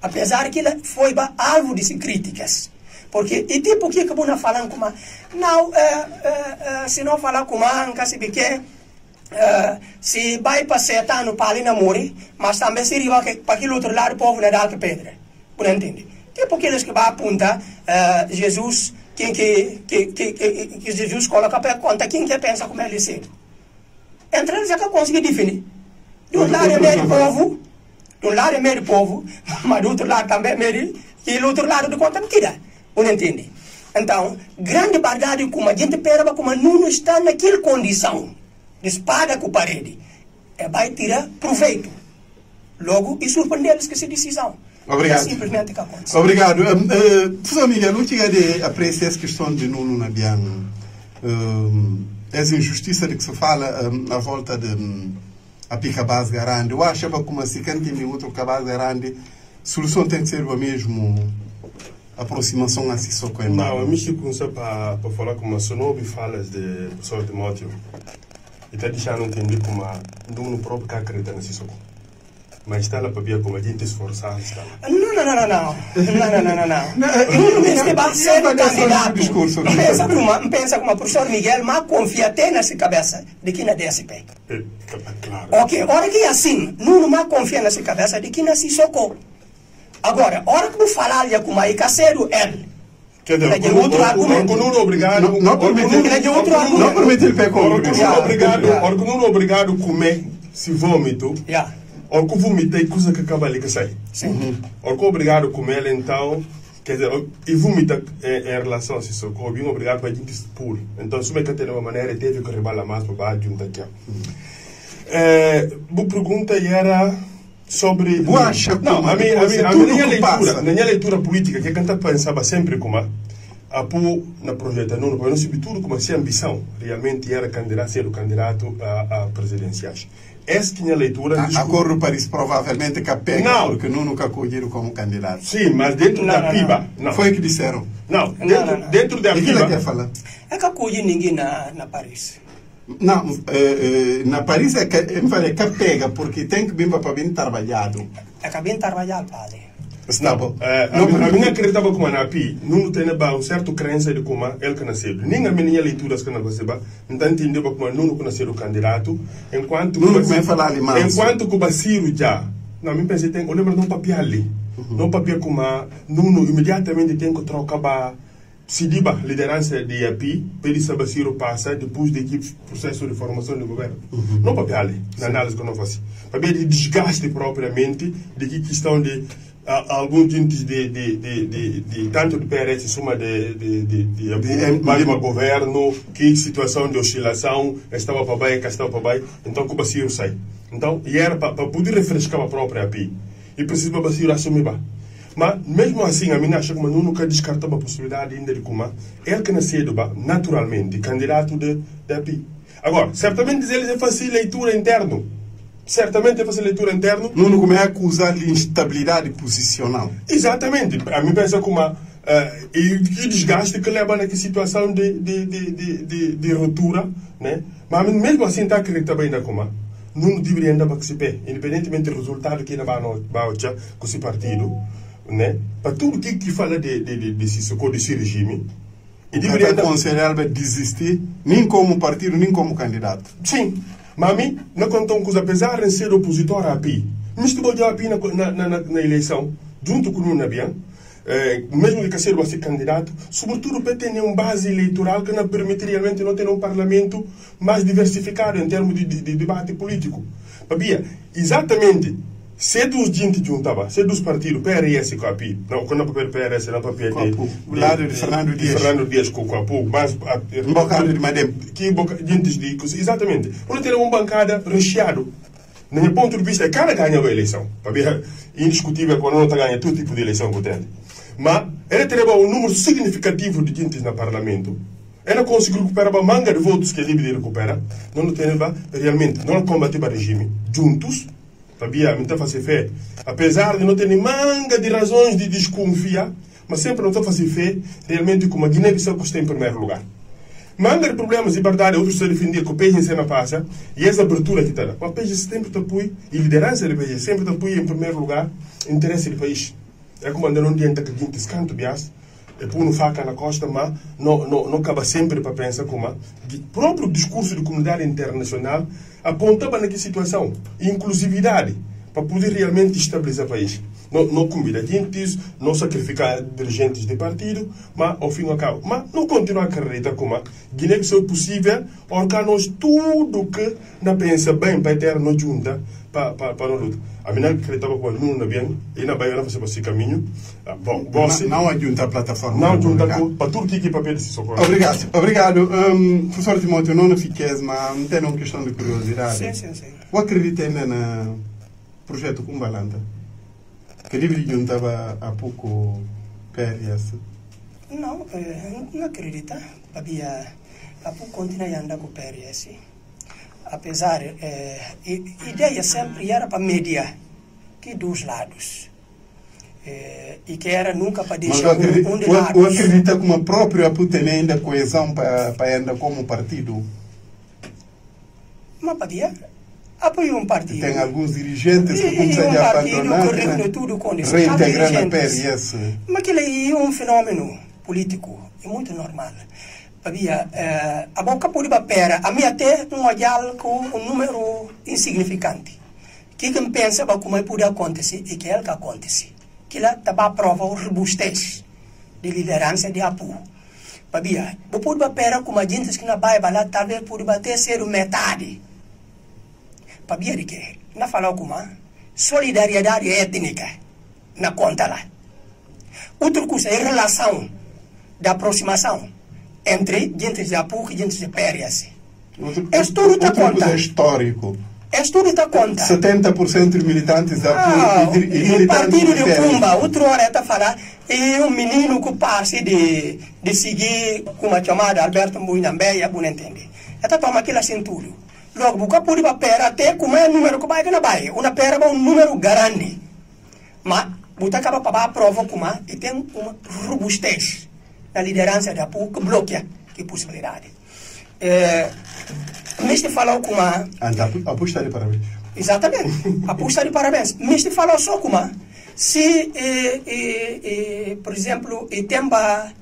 Apesar que ele foi alvo de críticas. Porque, e tipo que você não falando como não, se não falar como nunca se que se vai para 7 anos para ali morrer, mas também se riva para aquele outro lado o povo não dá que pedra. Você entende? Tipo aqueles que vai apontar Jesus, que Jesus coloca para conta, quem que pensa como ele cedo. Entre eles é que eu consegui definir. De um lado é meio povo, mas do outro lado também é meio, e do outro lado de conta mentira. Você entende? Então, grande verdade como a gente pega como não está naquela condição de espada com a parede, vai tirar proveito. Logo, e surpreender eles com essa decisão. Obrigado. É simplesmente que acontece. Obrigado. Professor Miguel, não tinha de apreciar essa questão de não haver essa injustiça de que se fala à volta de a pica base grande. Eu acho que como se quem tem outro cabaz grande, a solução tem que ser a mesma aproximação assim só com a não, eu me circunsa para falar como se não ouvi falas de professor Timóteo e está deixando entender como não próprio que acredita nesse soco. Mas está lá para ver como a gente esforçar. Não. Este vai ser o candidato. Pensa como o professor Miguel, mas confia até nessa cabeça de que na DSP. Claro. Ok, hora que é assim, não mais confia nessa cabeça de que na se socorro. Agora, hora que eu falar com aí, caseiro, ele. Quer dizer, outro argumento. Não obrigado. Não permite ele pegar o não obrigado a comer se vômito. Ou que vomitei coisa que acaba ali que sai. Ou que obrigado a comer então, quer dizer, e vomita em relação a isso, que bem obrigado para a gente expor. Então, se você tem uma maneira, teve que rebalar mais para baixo junto aqui. A pergunta era sobre... Não, a minha leitura política, que a gente pensava sempre como apoio na projeto, não sobretudo como se a ambição realmente era ser o candidato a presidenciais. Essa tinha leitura... Acordo para isso, provavelmente, que pega, porque nunca acolheram como candidato. Sim, mas dentro da PIBA... Não. Foi o que disseram. Não, dentro da PIBA... Quer falar? É que acolhe ninguém na Paris. Não, na Paris é que pega, porque tem que vir para bem trabalhado. É que bem trabalhado, padre. Não, a minha acreditava como na PI, não tem um certo crença de como ele que nasceu. Nem a minha leitura que não perceba, não entendeu como não nasceu o candidato, enquanto que o Basílio já, não, me pensei tem, eu lembro de um papel ali, um papel como não imediatamente tem que trocar se diba liderança de API, para ele Basílio passa depois de que processo de formação do governo. Não papel ali, na análise que eu não faço. Papel de desgaste propriamente, de que questão de alguns índices de tanto de PRS em suma de mais um governo, que situação de oscilação estava para baixo, estava para baixo, então que o Basílio sai. Então, e era para poder refrescar a própria API. E precisa o Basílio assumir. Mas, mesmo assim, a minha acha que nunca descartava a possibilidade ainda de como ele que nasceu naturalmente candidato da API. Agora, certamente eles fazem leitura interna. certamente fazer leitura interna. Não como é acusar de instabilidade posicional. Exatamente. A mim pensa como e o desgaste que leva naquela situação de ruptura, né? Mas mesmo assim está acreditando bem da como não deveria andar participar, independentemente do resultado que ainda vai com esse partido, né? Para tudo que fala desse regime, e deveria aconselhar a desistir, nem como partido, nem como candidato. Sim, mas a mim, não contam com apesar de ser opositor à API, não estou a API na eleição, junto com o Nabian, mesmo que ser candidato, sobretudo para ter uma base eleitoral que não permite realmente não ter um parlamento mais diversificado em termos de debate político. Babia, exatamente, se dos gente juntava, se dos partidos PRS com a API, não, quando não para PRS, não para PRS, o lado de Fernando Dias com a APU, mas um bocado de Madem, que gente de exatamente, quando ter uma bancada recheado. No meu ponto de vista, cada ganha a eleição. Babia, indiscutível quando não está ganhando todo tipo de eleição que tem. Mas ele teria um número significativo de gente no parlamento. Ele conseguiu recuperar a manga de votos que ele recupera. Não tem realmente, não combater o regime juntos. Sabia, não está fazendo fé. Apesar de não ter manga de razões de desconfiar, mas sempre não está fazendo fé realmente como a Guiné-Bissau que está em primeiro lugar. Manga de problemas de verdade, outros estão a defender que o país em cena passa, e essa abertura que está. O país sempre te apoia, e a liderança do país sempre te apoia em primeiro lugar o interesse do país. É como andar um dia que a gente escanta bias, e pôr no faca na costa, mas não acaba sempre para pensar como o próprio discurso da comunidade internacional apontava naquela situação, inclusividade, para poder realmente estabilizar o país. Não convida gente, não sacrificar dirigentes de partido, mas ao fim e ao cabo, mas não continuar a acreditar como Guiné-Bissau é possível, organos tudo que não pensa bem para ter não junta para não luta. A minha acreditava que o não bem, e na Bahia não fazer esse caminho. Bom, você não adianta a plataforma. Não adianta para tudo que papel de socorro. Obrigado. Professor Timóteo, não fiquei, mas tem uma questão de curiosidade. Sim. Eu acredito ainda no projeto Kumbalanta, que ele juntava há pouco PRS. Não acredito. Há pouco continua a andar com o PRS. Apesar, a ideia sempre era para mediar, que dos lados. E que era nunca para deixar um de lado. Eu acredito que a própria APU tem ainda coesão para andar como partido. Mas para apoio um partido. Tem alguns dirigentes que começam a abandonar, reintegrando a PRS. Mas aquilo é um fenômeno político, é muito normal. A boca pode bater, a minha até um olhar com um número insignificante. O que me pensa como pode acontecer e que é o que acontece. Que lá está prova o robustez de liderança de APU. Você pode bater como a gente que na Bahia lá talvez pode bater ser metade. Sabia de que? Na fala como solidariedade étnica na conta lá. Outra coisa é a relação da aproximação entre gente de APU e gente de PRS. Estudo está conta. É histórico. Estudo está conta. 70% dos militantes da APU e militantes partido de PRS. Pumba, outra hora está falar, é um menino que passe de seguir como a chamada Alberto Mbuinambeia, não entende. Está toma aquela cintura. Logo, você pode bater até como é o número que vai na Bahia. Uma pera é um número grande. Mas você acaba para a prova como e tem uma robustez na liderança da APU que bloqueia que possibilidade. Mas te falou como a APU está de parabéns. Exatamente. A APU está de parabéns. Mas te falou só como se, por exemplo, e tempa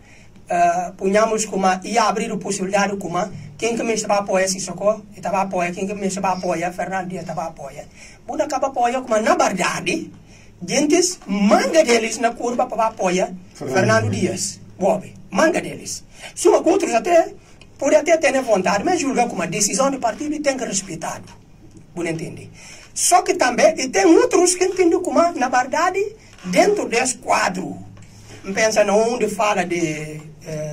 punhamos como ia abrir a possibilidade como quem que me estava a apoiar esse socorro, estava a apoiar, quem que me estava a apoiar, Fernando Dias estava a apoiar. Quando acaba a apoiar, como na verdade, gente, manga deles na curva para apoiar Fernando Dias. Bobe, manga deles. Se uma outros até, pode até ter vontade, mas julgar como a decisão do partido e tem que respeitar. Não entende? Só que também, e tem outros que entendem como, na verdade, dentro desse quadro, pensa não onde fala de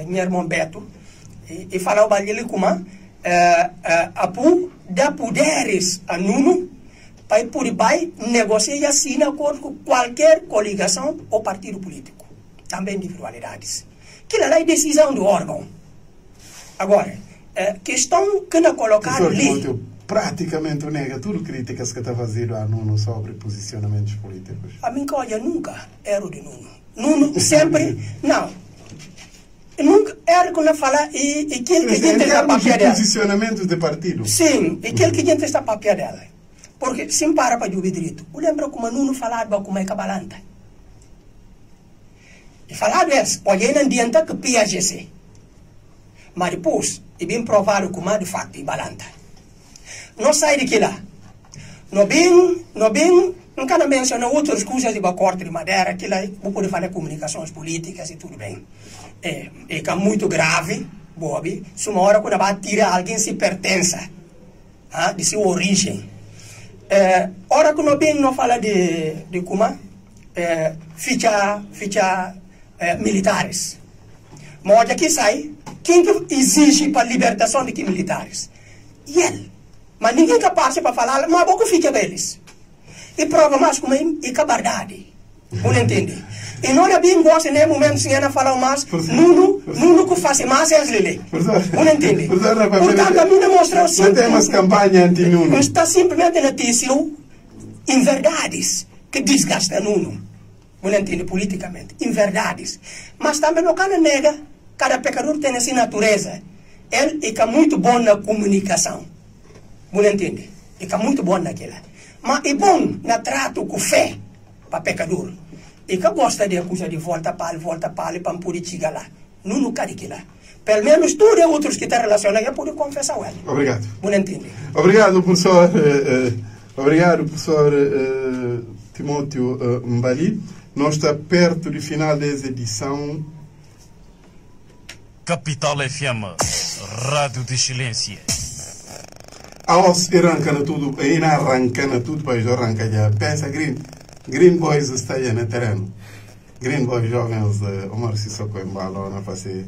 meu irmão Beto, e fala o Balili como APU dá poderes a Nuno para por aí negociar e assinar acordo com qualquer coligação ou partido político. Também individualidades. Que é a decisão do órgão. Agora, questão que não colocar ali. praticamente nega tudo críticas que está fazendo a Nuno sobre posicionamentos políticos. A mim, olha, nunca era de Nuno. Nuno sempre, não. Nunca era quando fala e aquele que a gente está papel dela. Posicionamentos de partido. Sim, aquele que a gente está papel dela. Porque se para para ouvir direito, eu lembro como Nuno falava como é cabalanta. E falava isso, olha, não adianta que PAGC. Mas depois, e bem provado como é de facto e balanta. Não sai daqui lá. Não quero mencionar outras coisas de corte de madeira, que lá vou poder falar comunicações políticas e tudo bem. É que é muito grave, Bob, se uma hora quando vai tirar alguém se pertença, de sua origem. Ora que não fala de como ficha militares. Mas aqui sai, quem que exige para a libertação de que militares? E ele. Mas ninguém é capaz para falar, mas pouco fica deles. E prova mais como é cabardade. Não entende? E não é bem gosta nem momento se ela falar mais, Nuno que faz mais é as lele. Não entende? Portanto, a mim demonstrou sempre. Não tem mais campanha anti-Nuno. Está simplesmente notícia em verdades que desgasta Nuno. Não entende? Politicamente. Em verdades. Mas também não cara nega, cada pecador tem essa natureza. Ele é muito bom na comunicação. Não entende? É muito bom naquela. Mas é bom na trato com fé para pecador. E que gosta de coisa de volta para para poder chegar lá. Não quer que lá. Pelo menos todos os outros que estão relacionados, eu posso confessar ele. Obrigado. Não entende? Obrigado, professor. Obrigado, professor Timóteo Mbali. Nós estamos perto do final dessa edição. Capital FM, Rádio de Excelência. Aos arrancando tudo, ainda arrancando tudo, depois arranca já. Pensa, Green Boys está aí no terreno. Green Boys jovens de Omar Sissoko em Balona para ser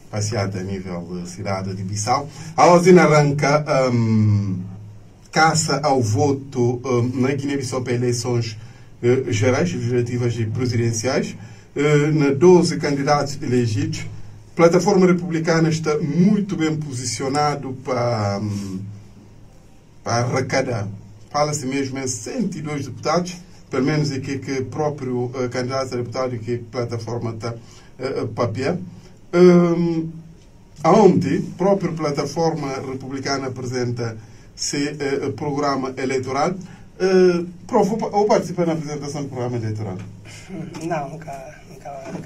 passeada a nível da cidade de Bissau. Aos ainda arranca caça ao voto na Guiné-Bissau para eleições gerais, legislativas e presidenciais. Na 12 candidatos elegidos. A plataforma republicana está muito bem posicionado para arrecadar. Fala-se mesmo em 102 deputados, pelo menos aqui que o próprio candidato a deputado que a plataforma está papel. Aonde a própria plataforma republicana apresenta seu programa eleitoral. Ou participa na apresentação do programa eleitoral? Não, nunca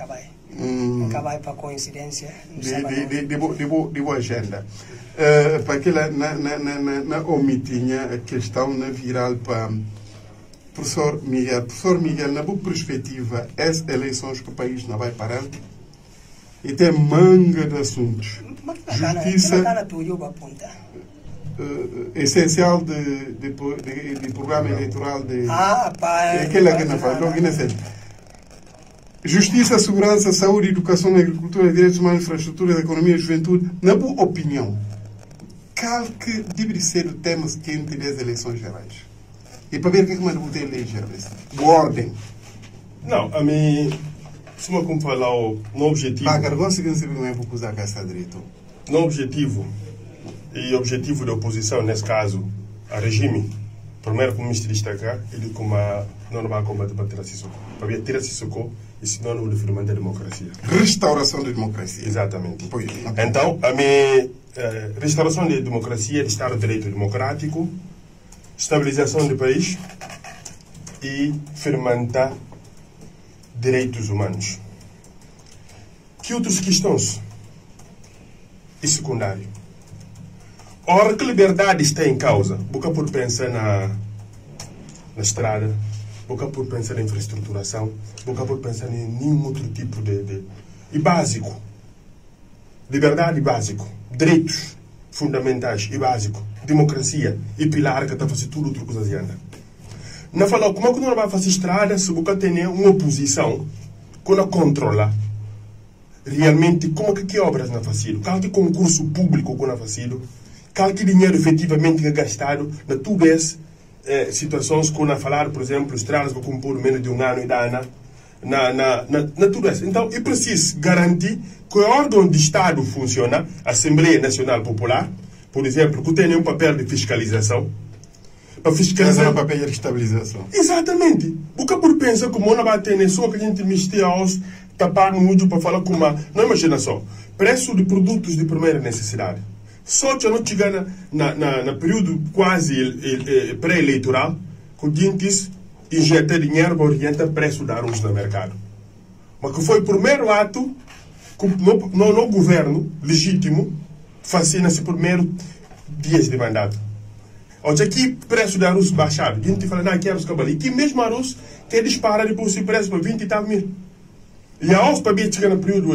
vai. Nunca vai para coincidência. De boa agenda. Para aquela na omitinha a questão na viral para professor Miguel. Professor Miguel, na boa perspectiva, as eleições que o país não vai parar e tem manga de assuntos. Justiça essencial de programa eleitoral de aquela que não faz. Justiça, segurança, saúde, educação, agricultura, direitos humanos, infraestrutura, economia e juventude. Na boa opinião, qual que deve ser o tema quente das eleições gerais? E para ver o que é que manda botar eleger boa ordem. Não, a mim, se eu como falar no objetivo... Para a cargoça que não se vai usar essa direito. No objetivo, e objetivo da oposição, nesse caso, a regime, primeiro como ministro destacar, ele como não vai combater para tirar Sissoko. Para ver tirar Sissoko, e senão não firmar da democracia. Restauração da democracia. Exatamente. Então, a minha restauração da democracia, de Estado de Direito Democrático, estabilização do país e fermentar direitos humanos. Que outras questões? E secundário. Ora que liberdade está em causa, boca por pensar na estrada, boca por pensar na infraestruturação, boca por pensar em nenhum outro tipo de... E básico. Liberdade básico. Direitos fundamentais e básico. Democracia e pilar que está fazendo tudo outra coisa adianta. Não fala como é que não vai fazer estrada se você tem uma oposição que não controla realmente como é que obras não fazem, qual que concurso público que não fazem, qual que dinheiro efetivamente é gastado na todas as situações que não falar, por exemplo, estradas para compor menos de um ano e dá na tudo isso. Então, é preciso garantir que o órgão de Estado funciona, a Assembleia Nacional Popular, por exemplo, que tem um papel de fiscalização. Para Mas é fiscalizar um papel de estabilização. Exatamente. O que por pensar como não vai ter só que a gente mistura aos tapar no último para falar com uma. Não imagina só. Preço de produtos de primeira necessidade. Só que não chega na período quase pré-eleitoral, que a gente injeta dinheiro para orientar o preço da arroz no mercado. Mas que foi o primeiro ato que no governo legítimo fazia nesse primeiro dias de mandato. Hoje aqui o preço da arroz baixado. A gente fala, não, que arroz cabal. E que mesmo arroz quer disparar depois o preço para 20 e tal mil. E a arroz para chegar no período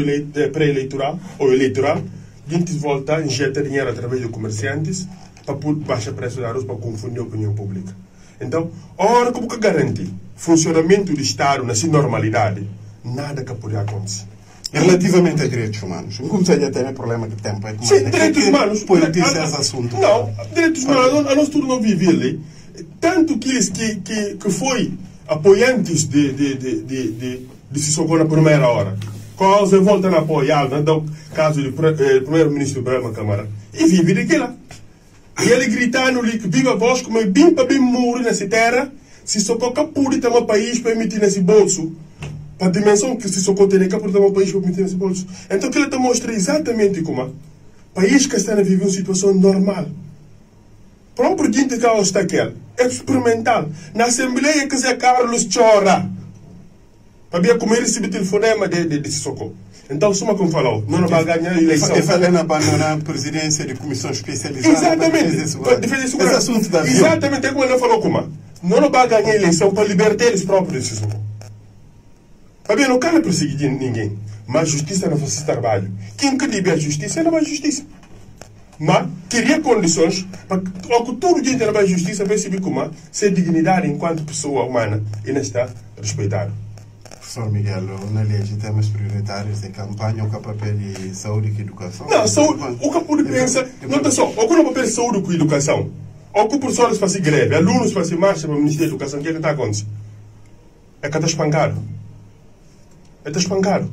pré-eleitoral ou eleitoral, a gente volta a injetar dinheiro através de comerciantes para baixar o preço da arroz para confundir a opinião pública. Então, a hora como que garante funcionamento do Estado nessa normalidade, nada que poderia acontecer. Relativamente a direitos humanos, não comecei a ter problema que tempo é Sim, direitos humanos. Politiza esse assunto. Não, direitos humanos, a nós tudo não vive ali. Tanto que eles que foi apoiantes de Sissoko na primeira hora, quase voltam a apoiar, no caso do primeiro-ministro Brahma Câmara, e vive daquilo. E ele gritando ali que viva vós, como é bem para bem morrer nessa terra, Sissoko pode ter um país para emitir nesse bolso. Para a dimensão que Sissoko tem, que pode ter um país para emitir nesse bolso. Então, que ele te mostra exatamente como o país que está a viver uma situação normal. Próprio gente que está aqui, é experimental. Na Assembleia que Zé Carlos chora. Para ver como ele recebe o telefonema de Sissoko. Então, suma como falou, não vai ganhar a eleição. Eu falei na abandonar a presidência de comissão especializada. Exatamente. Para defesa segurança. Esse assunto da vida. Exatamente, é como ele falou como. Não vai ganhar a eleição para libertar eles próprios de Sissoko. Para ver, não quero perseguir ninguém. Mas a justiça não faz esse trabalho. Quem que libera a justiça, não vai a justiça. Mas queria condições para que todo dia não vai a justiça para saber como ser dignidade enquanto pessoa humana e não está respeitado. Professor Miguel, na lei de temas prioritários de campanha, o que é papel de saúde e educação? Não, saúde, o que pode pensar, não está só, o que não papel de saúde e educação? O que professores fazem greve, alunos fazem marcha para o Ministério da Educação, o que é que está acontecendo? É que está espancado. Está espancado.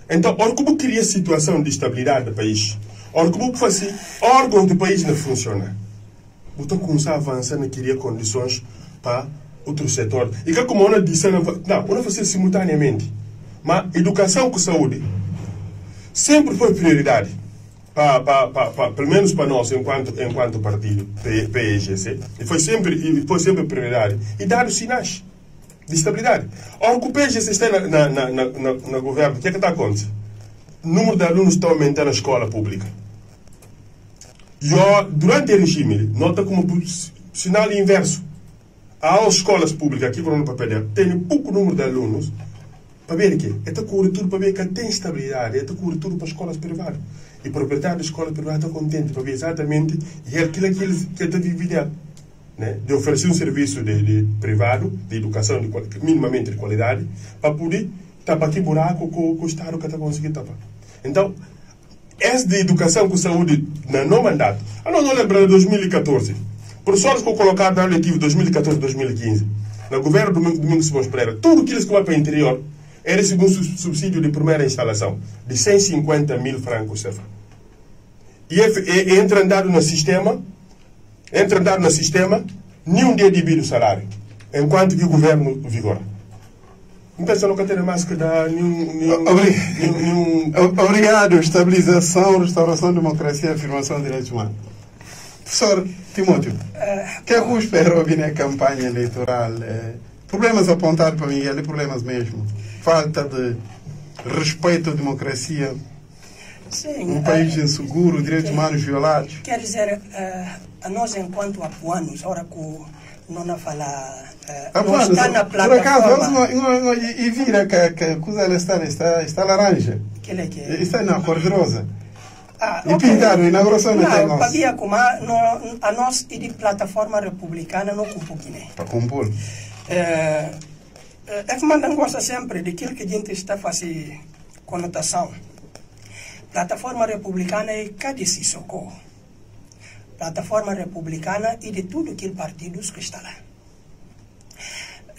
Então, ora como cria situação de estabilidade do país? Ora como fazer órgãos do país não funcionam? Então, começar a avançar não queria condições para outro setor. E que como eu disse, não fazer simultaneamente. Mas educação com saúde sempre foi prioridade. Pelo menos para nós, enquanto partido, PEGC. E foi sempre prioridade. E dar os sinais de estabilidade. Ora, que o PEGC está no governo, o que é que está acontecendo? O número de alunos está aumentando na escola pública. E durante o regime, nota como sinal inverso. As escolas públicas, aqui no papel, tem pouco número de alunos. Para ver o quê? É cobertura para ver que tem estabilidade, é cobertura para escolas privadas. E o proprietário da escola privada está contente para ver exatamente aquilo que ele está vivendo. Né? De oferecer um serviço de privado, de educação minimamente de qualidade, para poder tapar aquele buraco com o Estado que está conseguindo tapar. Então, essa de educação com saúde no mandato. Não lembro de 2014. Professores que eu colocaram na letivo 2014-2015, no governo do Domingos Simões Pereira, tudo que eles que vai para o interior era receber um subsídio de primeira instalação de 150 mil francos CFA. E entra andado no sistema, nenhum dia divide o salário, enquanto que o governo vigora. Não pensa no que tem mais que dar nenhum... Obrigado. Estabilização, restauração, democracia e afirmação de direitos humanos. Professor Timóteo, o que é que eu espero ouvir na campanha eleitoral? Problemas apontados para Miguel e problemas mesmo. Falta de respeito à democracia. Sim, um país inseguro, direitos humanos violados. Quer dizer, a nós enquanto apoianos, ora que não fala... não está na plataforma... Por acaso, e vira que coisa ela está laranja. Que é que é? Está na cor-de-rosa. E okay. pintaram, inauguração não tem nosso. Para como a nós e de plataforma republicana não compõe. Para compor. É que mandam gosta sempre daquilo que a gente está fazendo conotação. Plataforma republicana é cada Sissoko. Plataforma republicana e de tudo aqueles partidos que está lá.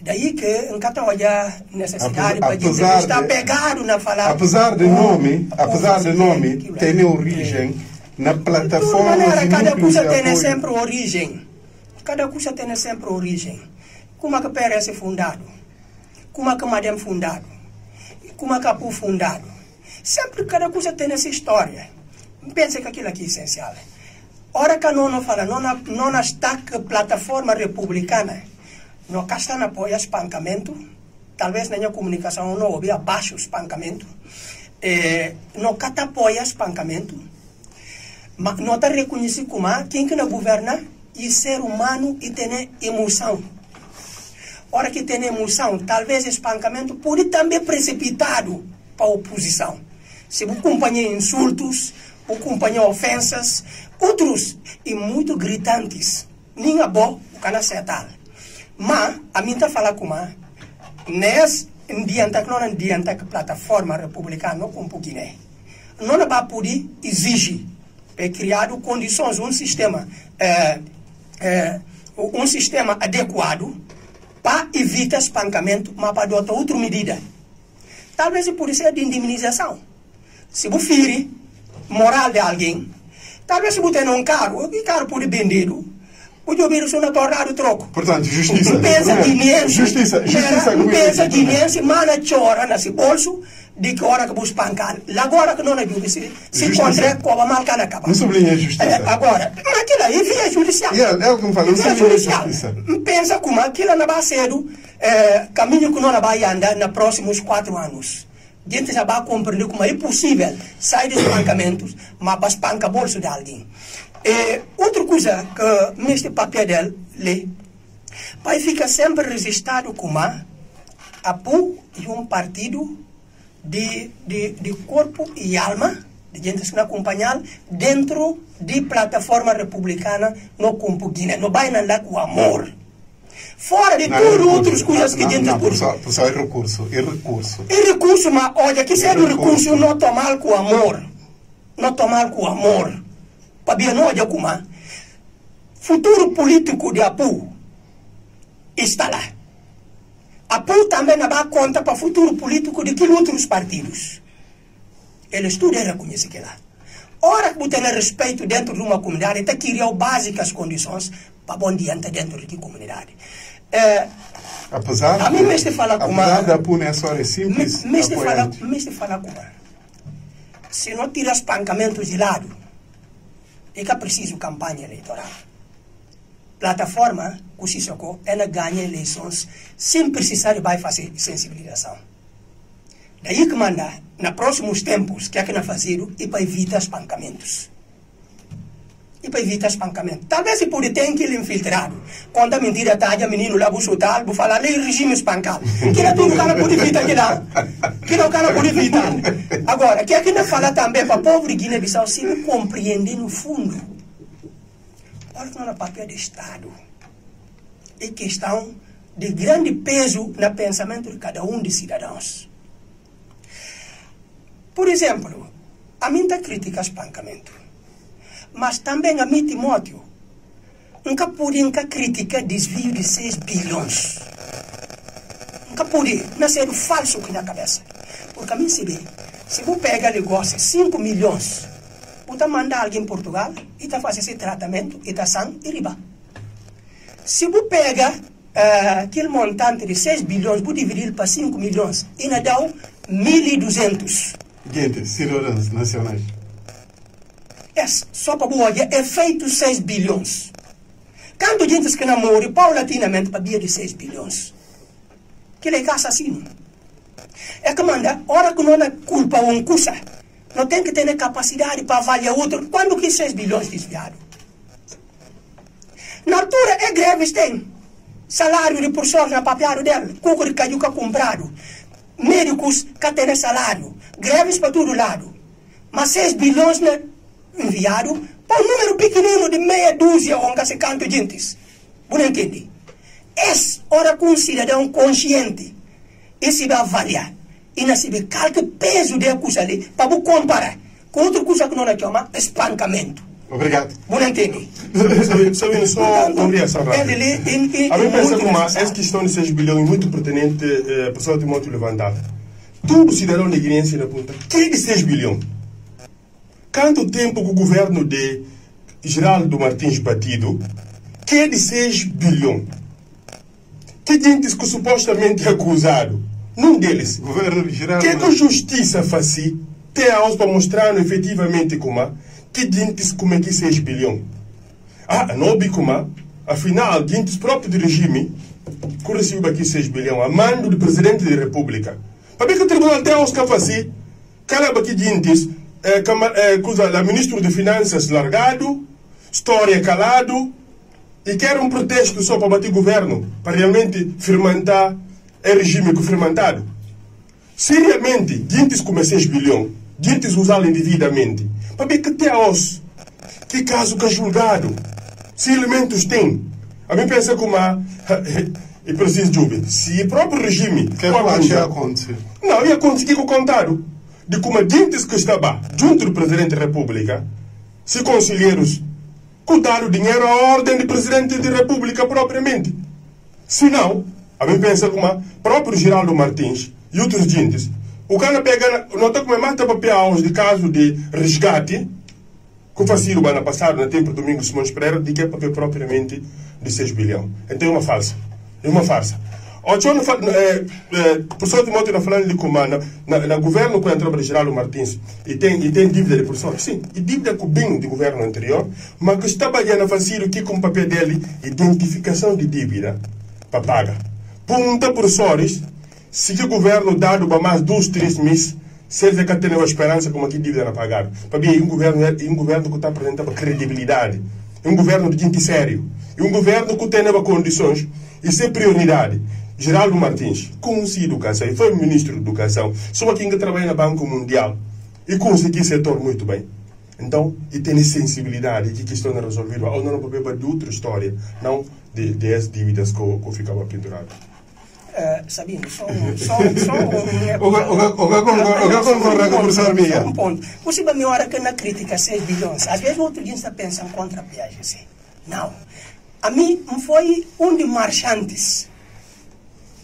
Daí que em cada olhar necessidade para dizer que está pegado na falar. Apesar de nome, tem origem na plataforma. Cada coisa tem sempre origem. Cada coisa tem sempre origem. Como é que parece fundado? Como é que Madem fundado? Como é que Apu fundado? Sempre cada coisa tem essa história. Pensa que aquilo aqui é essencial. Ora que não fala, não está que plataforma republicana, não está na apoia espancamento, talvez na comunicação não houve abaixo espancamento, não está apoia espancamento, mas não está reconhecido como quem que não governa e ser humano e tem emoção. Ora que tem emoção, talvez espancamento pode também precipitado para a oposição. Se você acompanha insultos, você acompanha ofensas, outros e muito gritantes. Ninguém bom, o cana acertar. Mas, a mim está falando como nesse diante que plataforma republicana como Guiné, não vai poder exigir para criar condições, um sistema adequado para evitar espancamento, mas para adotar outra medida. Talvez por ser de indemnização. Se você fere moral de alguém, talvez se você tem um carro, o carro pode ser vendido, pode ouvir isso na tornada do troco. Portanto, justiça. Pensa guineense, justiça pensa guineense, mana chora nesse bolso, de que hora que você espancar. Agora que não é justiça, se encontra com a malca na capa. Não sublinha justiça. Agora, mas aquilo aí via judicial. É o que me fala, não sublinha justiça. Pensa como aquilo não vai ser caminho que não vai andar nos próximos 4 anos. A gente já vai compreender como é possível sair de espancamentos, mas para espancar o bolso de alguém. Outra coisa que neste papel dele lê, vai ficar sempre registrado como Apu e um partido de corpo e alma, de gente que não acompanhar, dentro de plataforma republicana no Campo Guiné. Não vai andar com amor. Fora de tudo outras coisas que a gente pode. Professor, é recurso. É recurso, mas olha, que ser recurso não tomar com amor. Não tomar com amor. Para bem não olha como futuro político de Apu está lá. Apu também não dá conta para o futuro político de que outros partidos. Ele estuda e reconhece que lá. Ora que você tem respeito dentro de uma comunidade, tem que criar básicas condições para bom diante dentro de que comunidade. Apesar a mim me fala como da Apu não é só simples. Me fala como se não tira espancamentos de lado, é que é preciso campanha eleitoral. Plataforma, o Sissoko, ela ganha eleições sem precisar de fazer sensibilização. Daí que manda, nos próximos tempos, que é que nós fazemos, e para evitar espancamentos. Talvez se pode ter que ele infiltrado. Quando a mentira está, a menino lá, vou chutar, vou falar, lei regime espancado. Que não tudo o cara pode evitar que lá. Que não o cara pode evitar. Agora, que é que nós fala também para o povo de Guiné-Bissau, se me compreender no fundo. Olha que não é papel de Estado. É questão de grande peso no pensamento de cada um dos cidadãos. Por exemplo, a mim está crítica ao espancamento. Mas também a mim, Timóteo, nunca pude criticar desvio de 6 bilhões. Nunca pude, nascer o falso aqui na cabeça. Porque a mim se vê, se você pega negócio 5 milhões, você manda alguém em Portugal e está fazendo esse tratamento e está sangue e riba. Se você pega aquele montante de 6 bilhões, você dividir para 5 milhões e ainda dá 1.200. Gente, cidadãos nacionais. Só para boa, é feito 6 bilhões. Quando gente que namora, paulatinamente, para via de 6 bilhões. Que ele é assassino. É que manda, hora que não é culpa ou um custa, não tem que ter capacidade para avaliar outro. Quando que 6 bilhões desviado? Na altura, é greves tem. Salário de professor na papiado dela. Cuco de caiuca comprado. Médicos que têm salário. Greves para todo lado. Mas 6 bilhões não enviado para um número pequenino de meia dúzia ou um canto de gentes. Você entende? Essa hora que um cidadão consciente e se vai avaliar e não se vê qual peso de coisa ali para você comparar com outra coisa que não é chama espancamento. Obrigado. Você entende? Sabe, só uma reação rápida. A mim pensa como essa questão de 6 bilhões muito pertinente, o professor Timóteo levantava. Todo cidadão de Guiné na ponta, que é de 6 bilhões? quanto tempo que o governo de Geraldo Martins Batido quer de 6 bilhões? Que gente que supostamente é acusado, num deles, Governo de Geraldo. que a justiça faz até aos para mostrar efetivamente como que gente como é que 6 bilhões? Não vi como, afinal, gente próprio do regime que recebeu aqui 6 bilhões a mando do presidente da República. Para ver que o tribunal até aos que faz calaba aqui gente, o ministro de Finanças largado, história calado, e quer um protesto só para bater o governo, para realmente fermentar o regime que fermentado. Se realmente gente como 6 bilhões, gente usá-lo indevidamente, para ver que até hoje, que caso que é julgado, se elementos tem, a mim pensa como e preciso de ouvir, se o próprio regime que vai acontecer? Não, ia conseguir o contado de como gente que estava junto do presidente da República, se conselheiros, contaram o dinheiro à ordem do presidente da República propriamente. Se não, a mim pensa como o próprio Geraldo Martins e outros gentes, o cara pega, não está como mata papel de caso de resgate, que fazia o ano passado, no tempo do Domingos Simões Pereira, de que é papel propriamente de 6 bilhões. Então é uma falsa. É uma farsa. O professor Timóteo está falando de como no governo que entrou para Geraldo Martins e tem dívida de professor. Sim, e dívida com o bem do governo anterior, mas que está trabalhando a fazer o que com o papel dele, identificação de dívida para pagar. Pergunta professores se que o governo dado para mais 2, 3 meses, se eles que têm a esperança como que dívida não pagar. Para mim, um governo que está apresentando credibilidade, um governo de gente sério, um governo que tem condições e sem prioridade. Geraldo Martins, com educação, e foi ministro da Educação, só quem trabalha no Banco Mundial e conseguiu esse setor muito bem. Então, e tem sensibilidade que questão é resolvida, ou não problema de outra história, não de as dívidas que ficava pendurado. Sabino, só concorda com o professor Miguel? um ponto. Você vai me hora que na crítica 6 bilhões, às vezes outro dia está pensando contra a viagem, assim. Não. A mim foi um de marchantes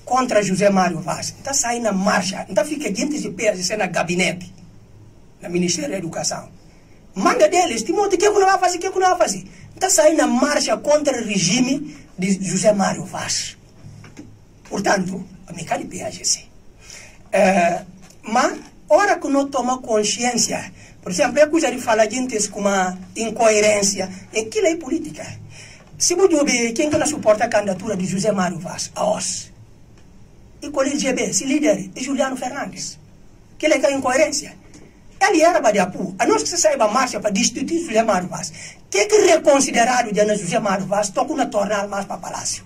contra José Mário Vaz. Está saindo na marcha, então fica gente de pé, assim, na gabinete, no Ministério da Educação. Manda deles, Timóteo, o que não vai fazer, o que não vai fazer? Está saindo na marcha contra o regime de José Mário Vaz. Portanto, a minha cara de viagem, assim. Mas, hora que não toma consciência, por exemplo, é coisa de falar gente com uma incoerência, aquilo é política. Se você ver quem que não suporta a candidatura de José Mário Vaz, a OS, e com ele GB, se líder, é Juliano Fernandes, que ele é incoerência. Ele era Badiapu, a nós que se saiba a marcha para destituir José Mário Vaz, que reconsiderado de José Mário Vaz, toca na tornar mais para o Palácio.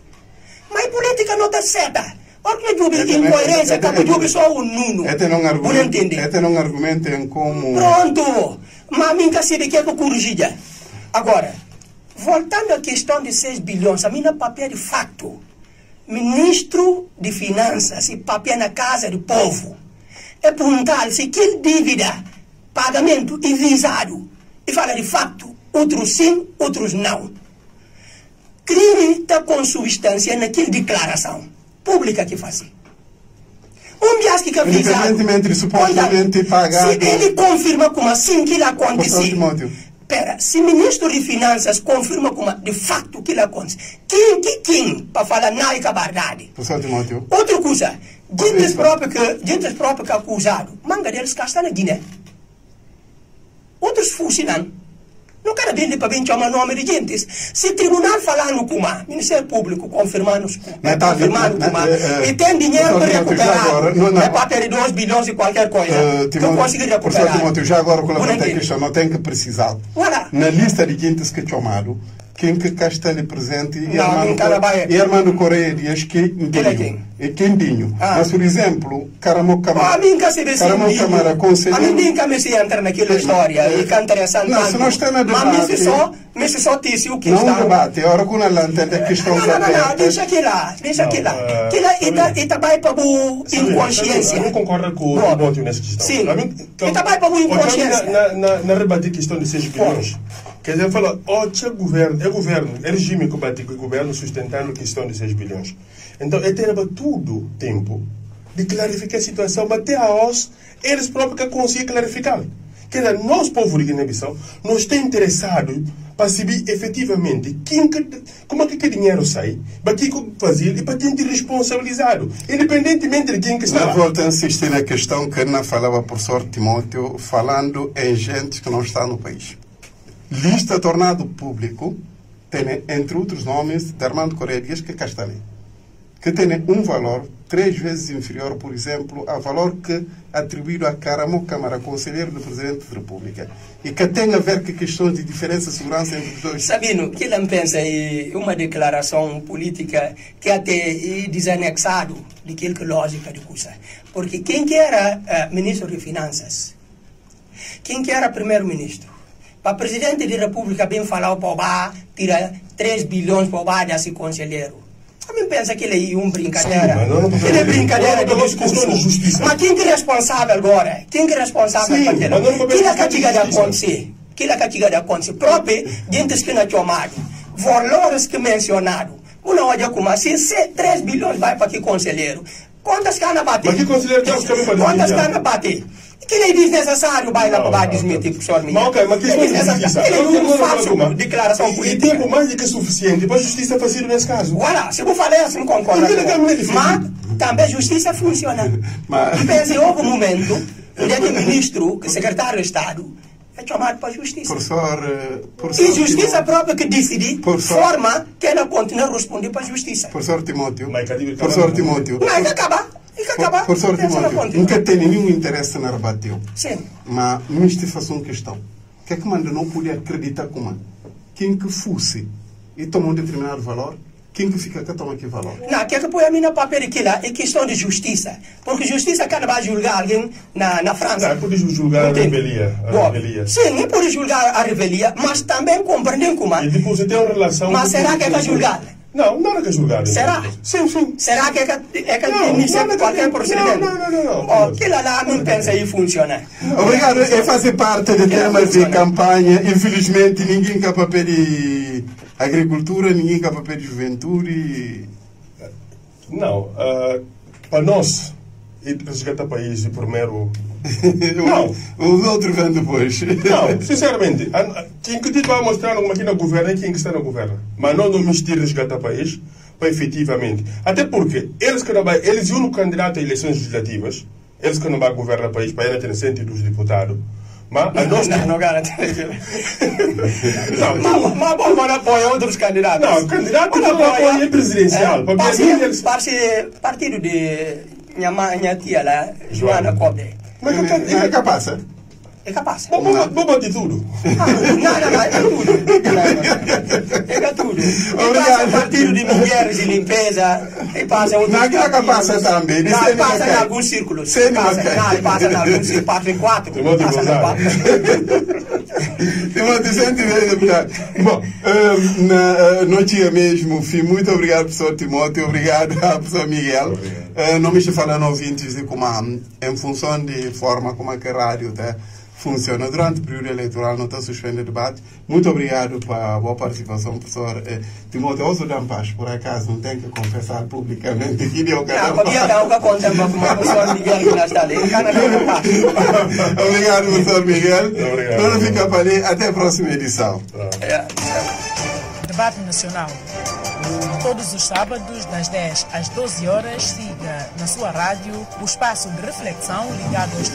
Mas a política não está certa. Ora que eu vi incoerência, que eu só o Nuno. Não entende. Não argumento em como... Pronto! Mas a mim que se que é corrigida. Agora, voltando à questão de 6 bilhões, a mim não papel de facto. Ministro de Finanças e papel na casa do povo. É perguntar se aquele dívida, pagamento e visado. E fala de facto, outros sim, outros não. Crime está com substância naquela declaração pública que faz. Dia que é visado. Independentemente, supostamente pagado. Se ele confirma como assim que ele aconteceu. Espera, se o ministro de Finanças confirma como de fato que ele aconteceu, quem para falar não é verdade? Outra coisa, gente própria que é acusado, manga deles cá está na Guiné. Outros funcionam. Não quero bem para bem chamar nome de gente. Se o tribunal falando com o Ministério Público confirmando com e tem dinheiro para recuperar, é para ter 2 bilhões e qualquer coisa, que eu consigo recuperar. Timóteo, já agora com a questão, não tem que precisar. Na lista de gente que chamaram, quem que cá está ali presente e Armando Correia Dias, Quendinho. Mas, por exemplo, Caramo Camara conselheiro... A mim nunca me se entra naquela história e que interessante. Não, se não está na debate... Mas só disse o que está... Não debate, agora com a lanterne da questão... Não, deixa aqui lá. E também para o inconsciência. Eu não concordo com o Timóteo nessa questão. Sim, e também para o inconsciência. Na rebater a questão de 6 bilhões... Quer dizer, fala, é regime que bate com o governo sustentando a questão de 6 bilhões. Então, ele tem todo tempo de clarificar a situação, mas até a OS, eles próprios que conseguem clarificar. Quer dizer, nós, povo de Guiné-Bissau, nós estamos interessados para saber efetivamente como é que dinheiro sai, para que fazer e para quem é responsabilizado, independentemente de quem que está lá. Eu volto a insistir na questão que não falava o professor Timóteo, falando em gente que não está no país. Lista tornado público, tem, entre outros nomes, de Armando Correia Dias, que cá está ali, que tem um valor 3 vezes inferior, por exemplo, ao valor que atribuído a Caramo Câmara, conselheiro do Presidente da República, e que tem a ver com questões de diferença de segurança entre os dois. Sabino, que ele pensa é uma declaração política que até é desanexado daquilo que lógica de coisa. Porque quem que era ministro de Finanças, quem que era primeiro-ministro, para Presidente da República bem falar para o bar, tira 3 bilhões para o bar desse conselheiro. Também pensa que ele é uma brincadeira. Sim, ele é brincadeira de discurso. Mas quem que é responsável agora? Quem que é responsável para aquilo? Quem é que chega de acontecer? Quem é que chega de acontecer? Próprio, dentro que não é chamado, valores que mencionado. Uma olha como assim, se 3 bilhões vai para que conselheiro. Quantas canas bater? Mas que conselheiro tem os caminhos para Quantas canas bater? Que ele diz necessário vai lá para desmentir, professor Miguel. Mas ok, mas que ele diz necessário. Ele não faz declaração política. E tempo mais do que suficiente para a justiça fazer nesse caso. Olha, se eu falei assim, concordo. Mas também a justiça funciona. Pense, houve um momento onde o ministro, o secretário de Estado, é chamado para a justiça. E justiça própria que decide, forma que ela continua a responder para a justiça. Professor Timóteo. Professor Timóteo. Não, tem que acabar. Professor Timóteo, nunca tem nenhum interesse na rebateu. Sim. Mas me faço uma questão. O que é que manda não pode acreditar como quem que fosse e toma um determinado valor, quem que fica que toma que valor? Não, que põe a mim na papel aquilo é questão de justiça. Porque justiça cada vai julgar alguém na França. Não, pode julgar a revelia. Sim, não pode julgar a revelia, mas também compreender como. E depois tem uma relação. Mas será que é julgar? Não, não é julgar. Será? Sim, sim. Será que iniciar qualquer procedimento? Não. Aquilo lá não pensa aí funciona. Obrigado. É fazer parte de temas de campanha. Infelizmente, ninguém quer papel de agricultura, ninguém quer papel de juventude. Não. Para nós, resgatar o país, primeiro. Não. Os outros vêm depois. Não, sinceramente, quem que vai mostrar como aqui na governo é quem que está na governo. Mas não mistir resgatar o país para efetivamente. Até porque eles que não vai, eles iam no candidato a eleições legislativas, eles que não vão governar o país para ele ter sentido dos deputados. Mas a nós não garante. Mas bom, para apoiar outros candidatos. Não, candidato não apoia presidencial. Partido de minha tia lá, Joana Cobre. Mas é capaz, é? É capaz. Vou bater tudo. Não, é tudo. É tudo. E passa partido de mulheres de limpeza. E passa outros partidos. Não é capaz também. Não, passa em alguns círculos. Não, passa em alguns círculos. Passa em 4. Passa em 4. Timóteo, bom, no dia mesmo, muito obrigado, professor Timóteo, obrigado ao professor Miguel. Não me estou falando ouvintes de como, em função de forma como a rádio tá, funciona durante o período eleitoral, não está suspendendo o debate. Muito obrigado pela boa participação, professor Timóteo. Eu sou de Ampaz, por acaso, não tenho que confessar publicamente que deu não, podia dar uma conta com o professor Miguel que nós está ali. Obrigado, professor Miguel. Não fica para ali. Até a próxima edição. Debate Nacional. Todos os sábados, das 10 às 12 horas, siga na sua rádio o espaço de reflexão ligado aos